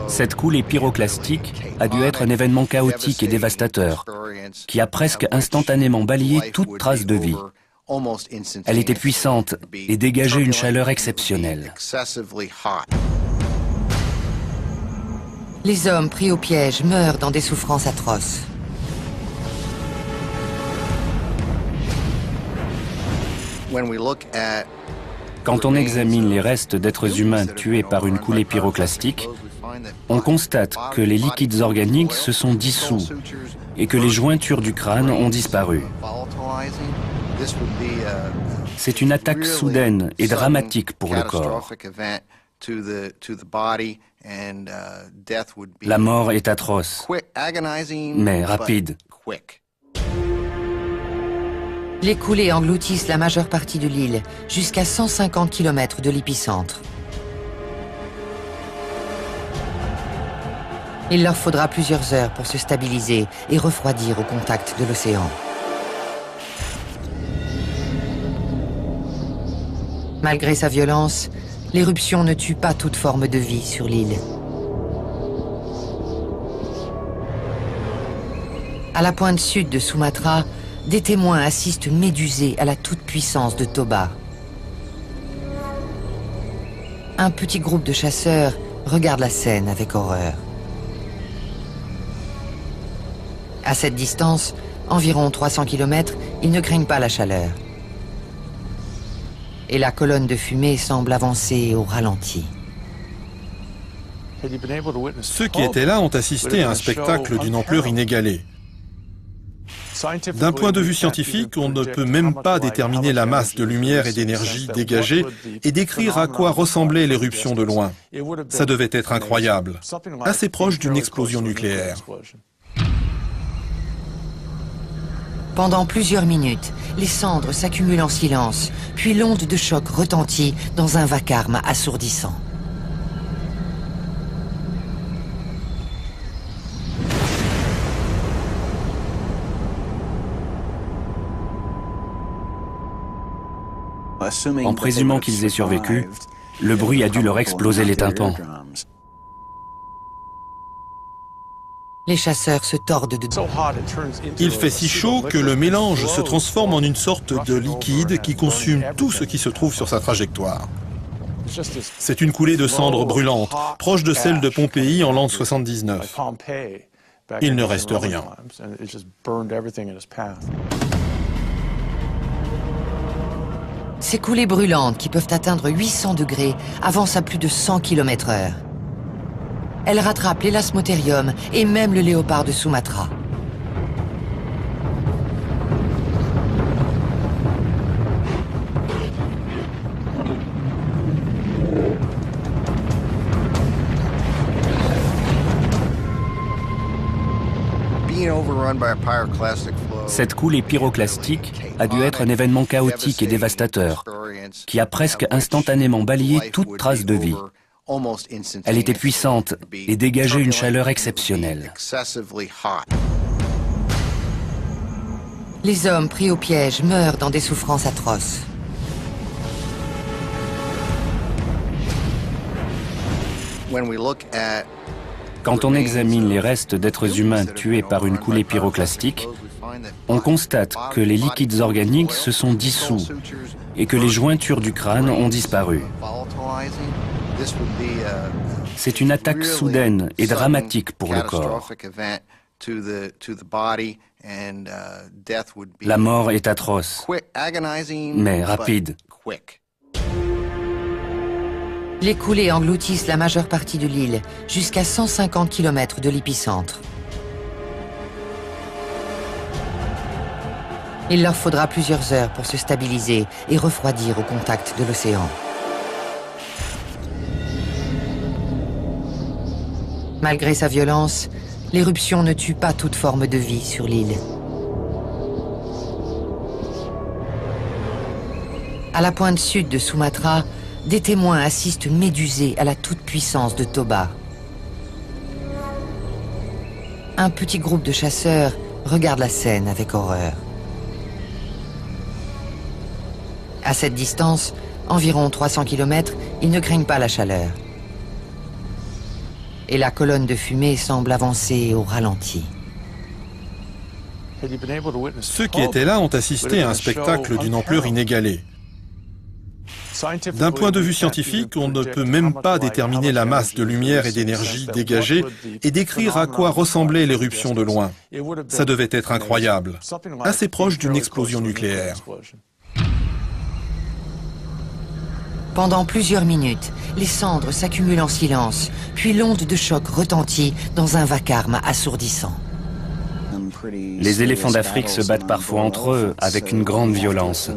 Speaker 4: Cette coulée pyroclastique a dû être un événement chaotique et dévastateur, qui a presque instantanément balayé toute trace de vie. Elle était puissante et dégageait une chaleur exceptionnelle.
Speaker 2: Les hommes pris au piège meurent dans des souffrances atroces.
Speaker 4: Quand on examine les restes d'êtres humains tués par une coulée pyroclastique, on constate que les liquides organiques se sont dissous et que les jointures du crâne ont disparu. C'est une attaque soudaine et dramatique pour le corps. La mort est atroce, mais rapide.
Speaker 2: Les coulées engloutissent la majeure partie de l'île, jusqu'à 150 km de l'épicentre. Il leur faudra plusieurs heures pour se stabiliser et refroidir au contact de l'océan. Malgré sa violence, l'éruption ne tue pas toute forme de vie sur l'île. À la pointe sud de Sumatra, des témoins assistent médusés à la toute-puissance de Toba. Un petit groupe de chasseurs regarde la scène avec horreur. À cette distance, environ 300 km, ils ne craignent pas la chaleur. Et la colonne de fumée semble avancer au ralenti.
Speaker 3: Ceux qui étaient là ont assisté à un spectacle d'une ampleur inégalée. D'un point de vue scientifique, on ne peut même pas déterminer la masse de lumière et d'énergie dégagée et décrire à quoi ressemblait l'éruption de loin. Ça devait être incroyable, assez proche d'une explosion nucléaire.
Speaker 2: Pendant plusieurs minutes, les cendres s'accumulent en silence, puis l'onde de choc retentit dans un vacarme assourdissant.
Speaker 4: En présumant qu'ils aient survécu, le bruit a dû leur exploser les tympans.
Speaker 2: Les chasseurs se tordent de...
Speaker 3: Il fait si chaud que le mélange se transforme en une sorte de liquide qui consume tout ce qui se trouve sur sa trajectoire. C'est une coulée de cendres brûlantes, proche de celle de Pompéi en l'an 79. Il ne reste rien.
Speaker 2: Ces coulées brûlantes, qui peuvent atteindre 800 degrés, avancent à plus de 100 km/h. Elles rattrapent l'élasmotérium et même le léopard de Sumatra.
Speaker 4: Cette coulée pyroclastique a dû être un événement chaotique et dévastateur, qui a presque instantanément balayé toute trace de vie. Elle était puissante et dégageait une chaleur exceptionnelle.
Speaker 2: Les hommes pris au piège meurent dans des souffrances atroces.
Speaker 4: Quand on examine les restes d'êtres humains tués par une coulée pyroclastique, on constate que les liquides organiques se sont dissous et que les jointures du crâne ont disparu. C'est une attaque soudaine et dramatique pour le corps. La mort est atroce, mais rapide.
Speaker 2: Les coulées engloutissent la majeure partie de l'île, jusqu'à 150 km de l'épicentre. Il leur faudra plusieurs heures pour se stabiliser et refroidir au contact de l'océan. Malgré sa violence, l'éruption ne tue pas toute forme de vie sur l'île. À la pointe sud de Sumatra, des témoins assistent médusés à la toute-puissance de Toba. Un petit groupe de chasseurs regarde la scène avec horreur. À cette distance, environ 300 km, ils ne craignent pas la chaleur. Et la colonne de fumée semble avancer au ralenti.
Speaker 3: Ceux qui étaient là ont assisté à un spectacle d'une ampleur inégalée. D'un point de vue scientifique, on ne peut même pas déterminer la masse de lumière et d'énergie dégagée et décrire à quoi ressemblait l'éruption de loin. Ça devait être incroyable, assez proche d'une explosion nucléaire.
Speaker 2: Pendant plusieurs minutes, les cendres s'accumulent en silence, puis l'onde de choc retentit dans un vacarme assourdissant.
Speaker 4: Les éléphants d'Afrique se battent parfois entre eux avec une grande violence.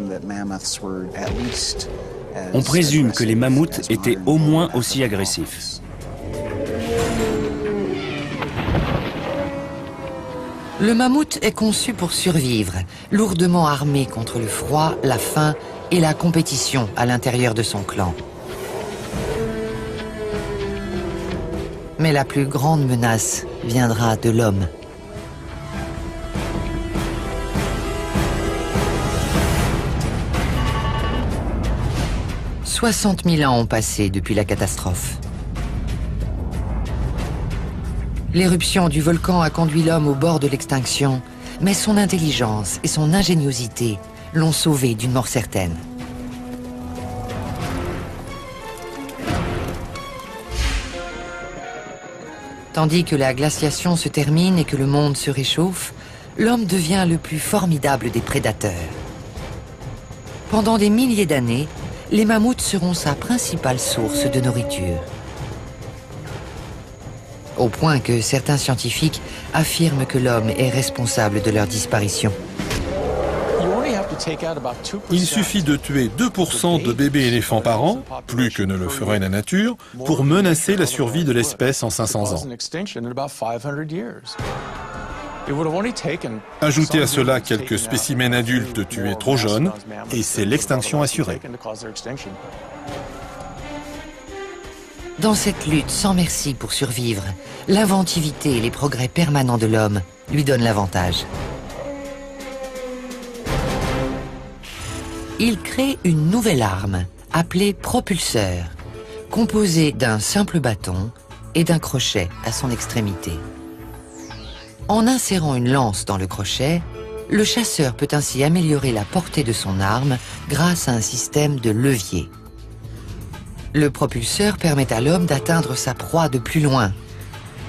Speaker 4: On présume que les mammouths étaient au moins aussi agressifs.
Speaker 2: Le mammouth est conçu pour survivre, lourdement armé contre le froid, la faim et la compétition à l'intérieur de son clan. Mais la plus grande menace viendra de l'homme. « 60 000 ans ont passé depuis la catastrophe. L'éruption du volcan a conduit l'homme au bord de l'extinction, mais son intelligence et son ingéniosité l'ont sauvé d'une mort certaine. Tandis que la glaciation se termine et que le monde se réchauffe, l'homme devient le plus formidable des prédateurs. Pendant des milliers d'années, les mammouths seront sa principale source de nourriture. Au point que certains scientifiques affirment que l'homme est responsable de leur disparition.
Speaker 3: Il suffit de tuer 2% de bébés éléphants par an, plus que ne le ferait la nature, pour menacer la survie de l'espèce en 500 ans. Ajoutez à cela quelques spécimens adultes tués trop jeunes, et c'est l'extinction assurée.
Speaker 2: Dans cette lutte sans merci pour survivre, l'inventivité et les progrès permanents de l'homme lui donnent l'avantage. Il crée une nouvelle arme, appelée propulseur, composée d'un simple bâton et d'un crochet à son extrémité. En insérant une lance dans le crochet, le chasseur peut ainsi améliorer la portée de son arme grâce à un système de levier. Le propulseur permet à l'homme d'atteindre sa proie de plus loin.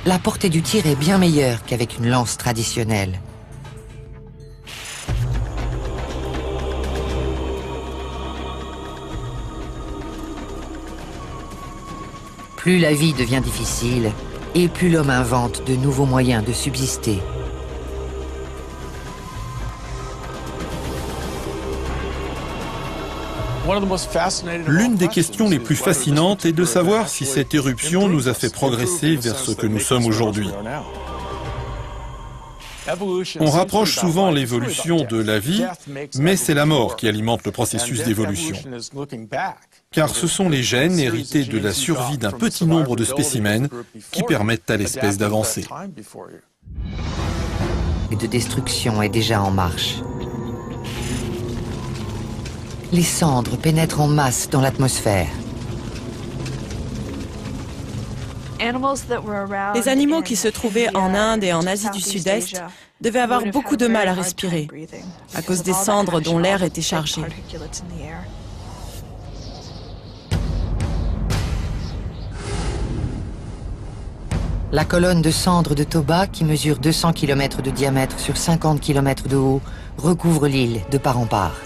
Speaker 2: La portée du tir est bien meilleure qu'avec une lance traditionnelle. Plus la vie devient difficile, et plus l'homme invente de nouveaux moyens de subsister.
Speaker 3: L'une des questions les plus fascinantes est de savoir si cette éruption nous a fait progresser vers ce que nous sommes aujourd'hui. On rapproche souvent l'évolution de la vie, mais c'est la mort qui alimente le processus d'évolution. Car ce sont les gènes hérités de la survie d'un petit nombre de spécimens qui permettent à l'espèce d'avancer.
Speaker 2: Et de destruction est déjà en marche. Les cendres pénètrent en masse dans l'atmosphère.
Speaker 1: Les animaux qui se trouvaient en Inde et en Asie du Sud-Est devaient avoir beaucoup de mal à respirer, à cause des cendres dont l'air était chargé.
Speaker 2: La colonne de cendres de Toba, qui mesure 200 km de diamètre sur 50 km de haut, recouvre l'île de part en part.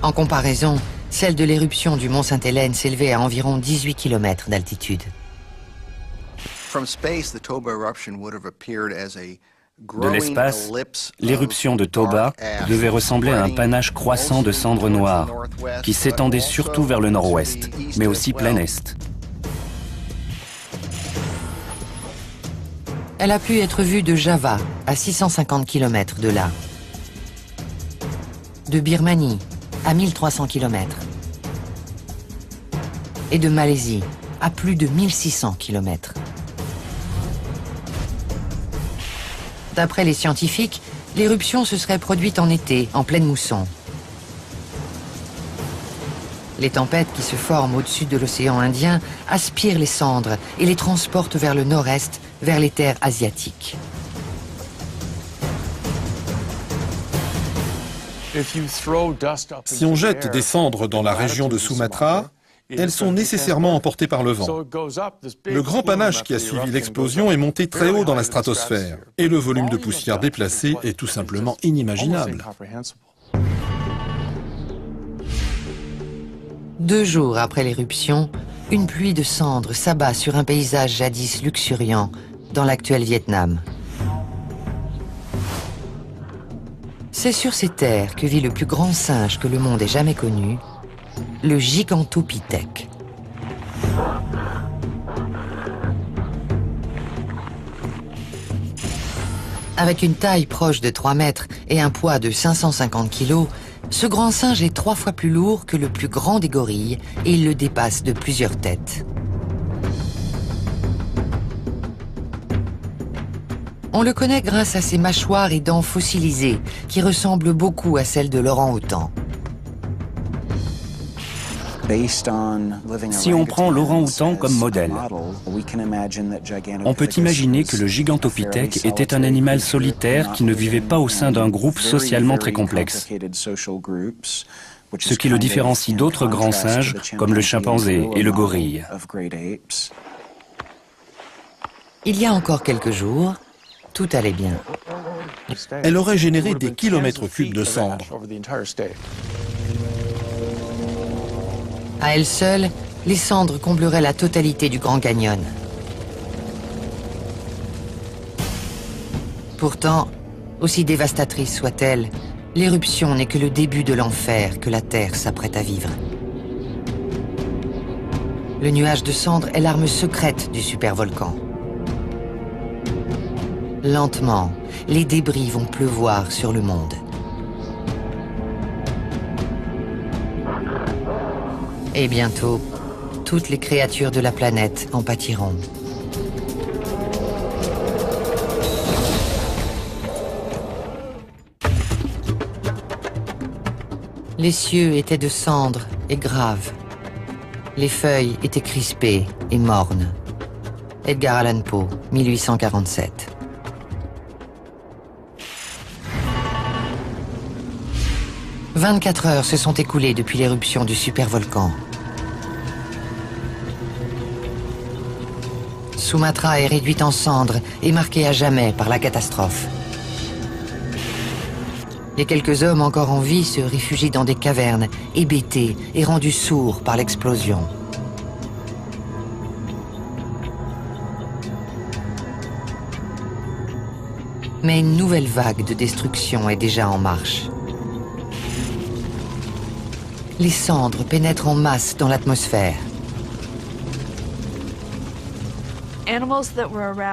Speaker 2: En comparaison, celle de l'éruption du mont Sainte-Hélène s'élevait à environ 18 km d'altitude.
Speaker 4: De l'espace, l'éruption de Toba devait ressembler à un panache croissant de cendres noires qui s'étendait surtout vers le nord-ouest, mais aussi plein est.
Speaker 2: Elle a pu être vue de Java, à 650 km de là, de Birmanie, à 1300 km, et de Malaisie, à plus de 1600 km. D'après les scientifiques, l'éruption se serait produite en été, en pleine mousson. Les tempêtes qui se forment au-dessus de l'océan Indien aspirent les cendres et les transportent vers le nord-est, vers les terres asiatiques.
Speaker 3: Si on jette des cendres dans la région de Sumatra, elles sont nécessairement emportées par le vent. Le grand panache qui a suivi l'explosion est monté très haut dans la stratosphère, et le volume de poussière déplacée est tout simplement inimaginable.
Speaker 2: 2 jours après l'éruption, une pluie de cendres s'abat sur un paysage jadis luxuriant dans l'actuel Vietnam. C'est sur ces terres que vit le plus grand singe que le monde ait jamais connu, le Gigantopithèque. Avec une taille proche de 3 mètres et un poids de 550 kg, ce grand singe est 3 fois plus lourd que le plus grand des gorilles et il le dépasse de plusieurs têtes. On le connaît grâce à ses mâchoires et dents fossilisées qui ressemblent beaucoup à celles de l'orang-outan.
Speaker 4: Si on prend l'orang-outan comme modèle, on peut imaginer que le Gigantopithèque était un animal solitaire qui ne vivait pas au sein d'un groupe socialement très complexe, ce qui le différencie d'autres grands singes comme le chimpanzé et le gorille.
Speaker 2: Il y a encore quelques jours, tout allait bien.
Speaker 3: Elle aurait généré des kilomètres cubes de cendres.
Speaker 2: À elles seules, les cendres combleraient la totalité du Grand Canyon. Pourtant, aussi dévastatrice soit-elle, l'éruption n'est que le début de l'enfer que la Terre s'apprête à vivre. Le nuage de cendres est l'arme secrète du supervolcan. Lentement, les débris vont pleuvoir sur le monde. Et bientôt, toutes les créatures de la planète en pâtiront. Les cieux étaient de cendres et graves. Les feuilles étaient crispées et mornes. Edgar Allan Poe, 1847. « 24 heures se sont écoulées depuis l'éruption du supervolcan. Sumatra est réduite en cendres et marquée à jamais par la catastrophe. Les quelques hommes encore en vie se réfugient dans des cavernes, hébétés et rendus sourds par l'explosion. Mais une nouvelle vague de destruction est déjà en marche. Les cendres pénètrent en masse dans l'atmosphère.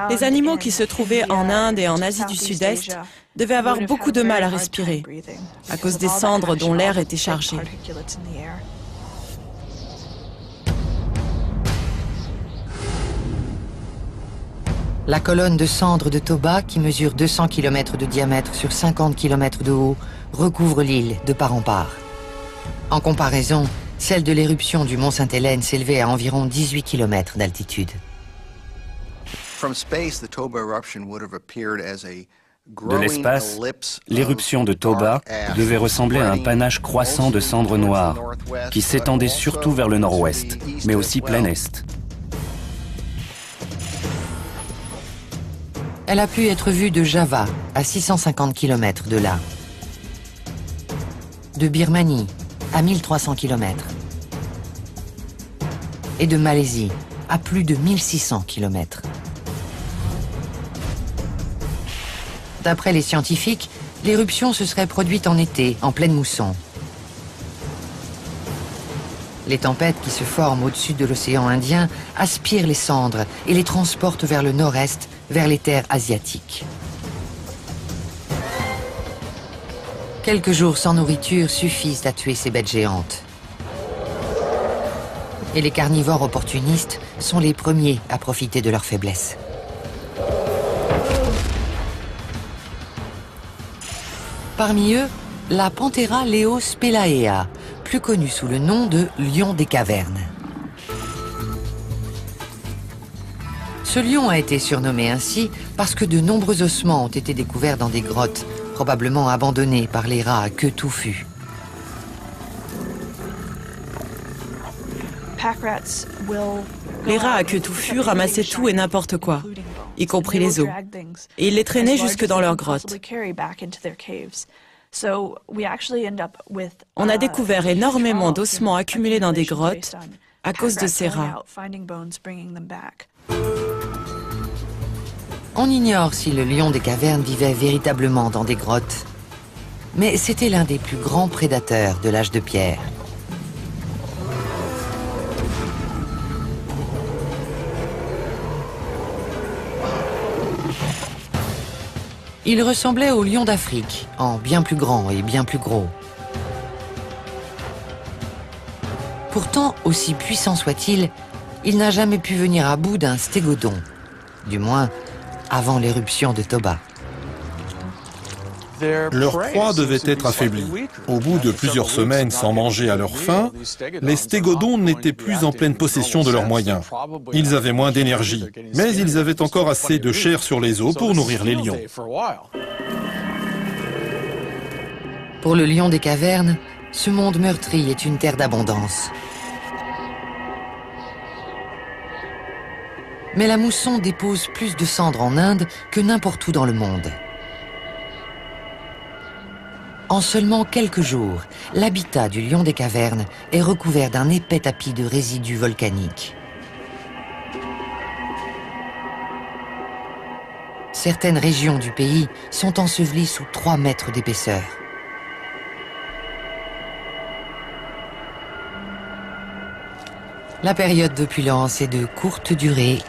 Speaker 1: Les animaux qui se trouvaient en Inde et en Asie du Sud-Est devaient avoir beaucoup de mal à respirer à cause des cendres dont l'air était chargé.
Speaker 2: La colonne de cendres de Toba, qui mesure 200 km de diamètre sur 50 km de haut, recouvre l'île de part en part. En comparaison, celle de l'éruption du mont Sainte-Hélène s'élevait à environ 18 km d'altitude.
Speaker 4: De l'espace, l'éruption de Toba devait ressembler à un panache croissant de cendres noires qui s'étendait surtout vers le nord-ouest, mais aussi plein est.
Speaker 2: Elle a pu être vue de Java, à 650 km de là, de Birmanie, à 1300 km, et de Malaisie, à plus de 1600 km. D'après les scientifiques, l'éruption se serait produite en été, en pleine mousson. Les tempêtes qui se forment au-dessus de l'océan Indien aspirent les cendres et les transportent vers le nord-est, vers les terres asiatiques. Quelques jours sans nourriture suffisent à tuer ces bêtes géantes. Et les carnivores opportunistes sont les premiers à profiter de leur faiblesse. Parmi eux, la Panthera leo spelaea, plus connue sous le nom de lion des cavernes. Ce lion a été surnommé ainsi parce que de nombreux ossements ont été découverts dans des grottes, probablement abandonnées par les rats à queue touffue.
Speaker 1: Les rats à queue touffue ramassaient tout et n'importe quoi, y compris les os, et ils les traînaient jusque dans leurs grottes. On a découvert énormément d'ossements accumulés dans des grottes à cause de ces rats.
Speaker 2: On ignore si le lion des cavernes vivait véritablement dans des grottes, mais c'était l'un des plus grands prédateurs de l'âge de pierre. Il ressemblait au lion d'Afrique, en bien plus grand et bien plus gros. Pourtant, aussi puissant soit-il, il n'a jamais pu venir à bout d'un stégodon, du moins avant l'éruption de Toba.
Speaker 3: Leur proie devait être affaiblie. Au bout de plusieurs semaines sans manger à leur faim, les stégodons n'étaient plus en pleine possession de leurs moyens. Ils avaient moins d'énergie, mais ils avaient encore assez de chair sur les os pour nourrir les lions.
Speaker 2: Pour le lion des cavernes, ce monde meurtri est une terre d'abondance. Mais la mousson dépose plus de cendres en Inde que n'importe où dans le monde. En seulement quelques jours, l'habitat du lion des cavernes est recouvert d'un épais tapis de résidus volcaniques. Certaines régions du pays sont ensevelies sous 3 mètres d'épaisseur. La période d'opulence est de courte durée.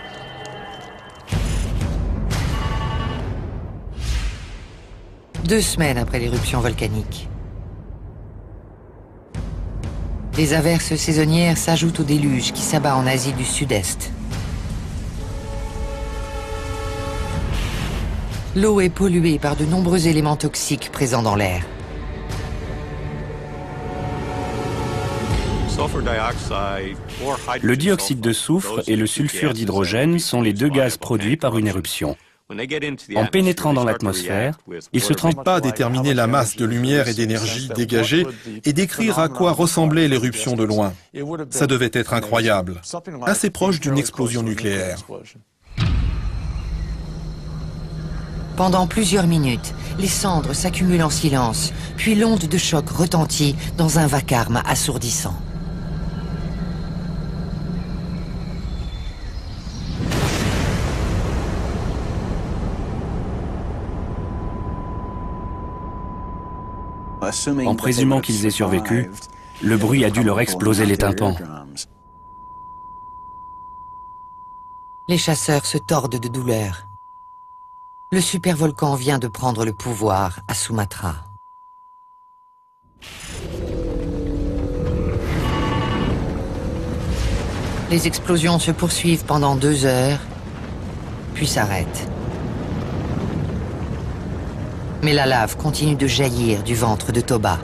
Speaker 2: Deux semaines après l'éruption volcanique. Des averses saisonnières s'ajoutent au déluge qui s'abat en Asie du Sud-Est. L'eau est polluée par de nombreux éléments toxiques présents dans l'air.
Speaker 4: Le dioxyde de soufre et le sulfure d'hydrogène sont les deux gaz produits par une éruption. En pénétrant dans l'atmosphère, ils se transforment.
Speaker 3: Pas déterminer la masse de lumière et d'énergie dégagée et décrire à quoi ressemblait l'éruption de loin. Ça devait être incroyable, assez proche d'une explosion nucléaire.
Speaker 2: Pendant plusieurs minutes, les cendres s'accumulent en silence, puis l'onde de choc retentit dans un vacarme assourdissant.
Speaker 4: En présumant qu'ils aient survécu, le bruit a dû leur exploser les tympans.
Speaker 2: Les chasseurs se tordent de douleur. Le supervolcan vient de prendre le pouvoir à Sumatra. Les explosions se poursuivent pendant 2 heures, puis s'arrêtent. Mais la lave continue de jaillir du ventre de Toba.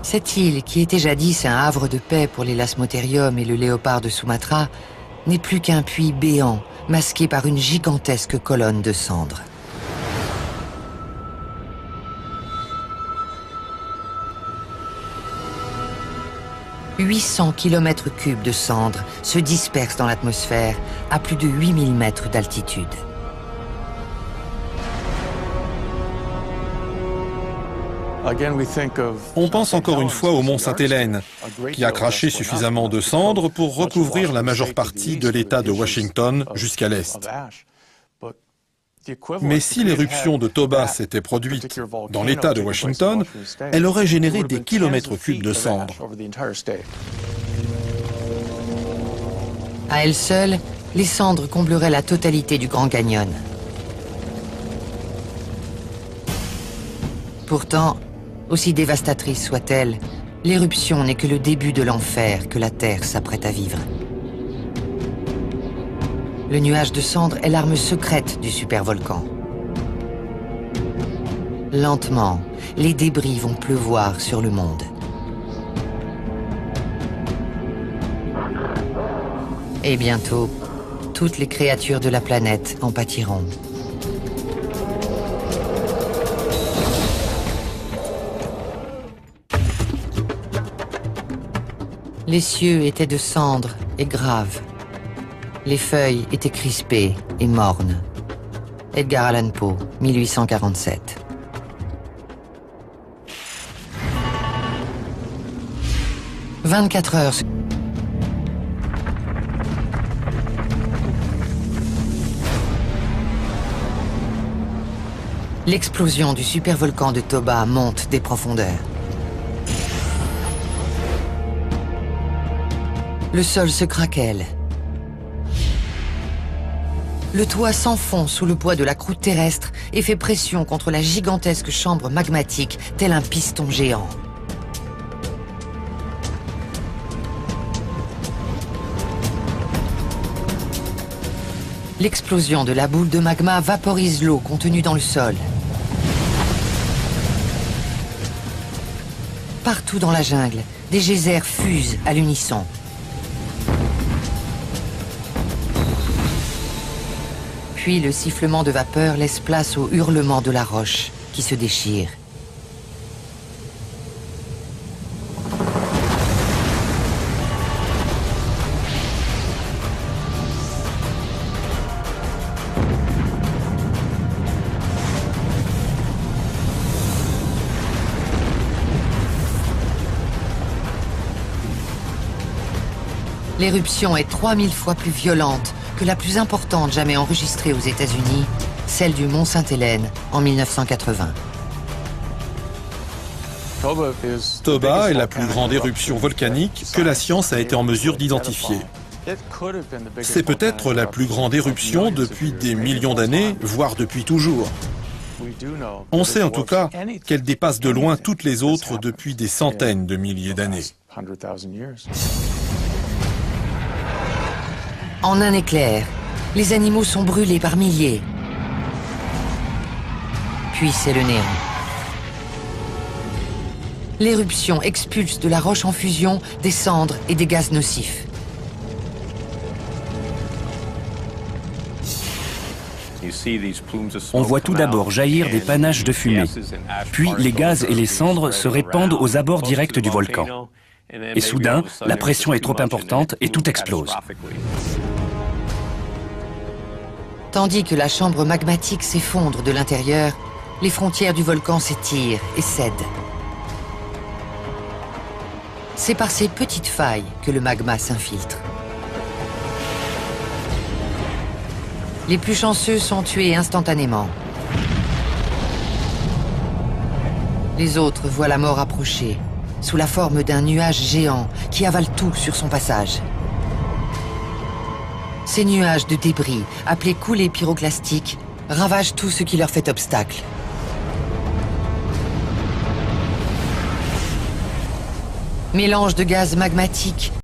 Speaker 2: Cette île, qui était jadis un havre de paix pour les lasmotherium et le léopard de Sumatra, n'est plus qu'un puits béant, masqué par une gigantesque colonne de cendres. « 800 km3 de cendres se dispersent dans l'atmosphère à plus de 8000 mètres d'altitude.
Speaker 3: On pense encore une fois au mont Sainte-Hélène, qui a craché suffisamment de cendres pour recouvrir la majeure partie de l'État de Washington jusqu'à l'est. Mais si l'éruption de Toba s'était produite dans l'État de Washington, elle aurait généré des kilomètres cubes de cendres.
Speaker 2: À elles seules, les cendres combleraient la totalité du Grand Canyon. Pourtant, aussi dévastatrice soit-elle, l'éruption n'est que le début de l'enfer que la Terre s'apprête à vivre. Le nuage de cendres est l'arme secrète du supervolcan. Lentement, les débris vont pleuvoir sur le monde. Et bientôt, toutes les créatures de la planète en pâtiront. Les cieux étaient de cendres et graves. Les feuilles étaient crispées et mornes. Edgar Allan Poe, 1847. « 24 heures. L'explosion du supervolcan de Toba monte des profondeurs. Le sol se craquelle. Le toit s'enfonce sous le poids de la croûte terrestre et fait pression contre la gigantesque chambre magmatique, tel un piston géant. L'explosion de la boule de magma vaporise l'eau contenue dans le sol. Partout dans la jungle, des geysers fusent à l'unisson. Puis le sifflement de vapeur laisse place au hurlement de la roche qui se déchire. L'éruption est 3000 fois plus violente que la plus importante jamais enregistrée aux États-Unis, celle du mont Sainte-Hélène en 1980.
Speaker 3: Toba est la plus grande éruption volcanique que la science a été en mesure d'identifier. C'est peut-être la plus grande éruption depuis des millions d'années, voire depuis toujours. On sait en tout cas qu'elle dépasse de loin toutes les autres depuis des centaines de milliers d'années.
Speaker 2: En un éclair, les animaux sont brûlés par milliers. Puis c'est le néant. L'éruption expulse de la roche en fusion des cendres et des gaz nocifs.
Speaker 4: On voit tout d'abord jaillir des panaches de fumée, puis les gaz et les cendres se répandent aux abords directs du volcan. Et soudain, la pression est trop importante et tout explose.
Speaker 2: Tandis que la chambre magmatique s'effondre de l'intérieur, les frontières du volcan s'étirent et cèdent. C'est par ces petites failles que le magma s'infiltre. Les plus chanceux sont tués instantanément. Les autres voient la mort approcher, sous la forme d'un nuage géant qui avale tout sur son passage. Ces nuages de débris, appelés coulées pyroclastiques, ravagent tout ce qui leur fait obstacle. Mélange de gaz magmatique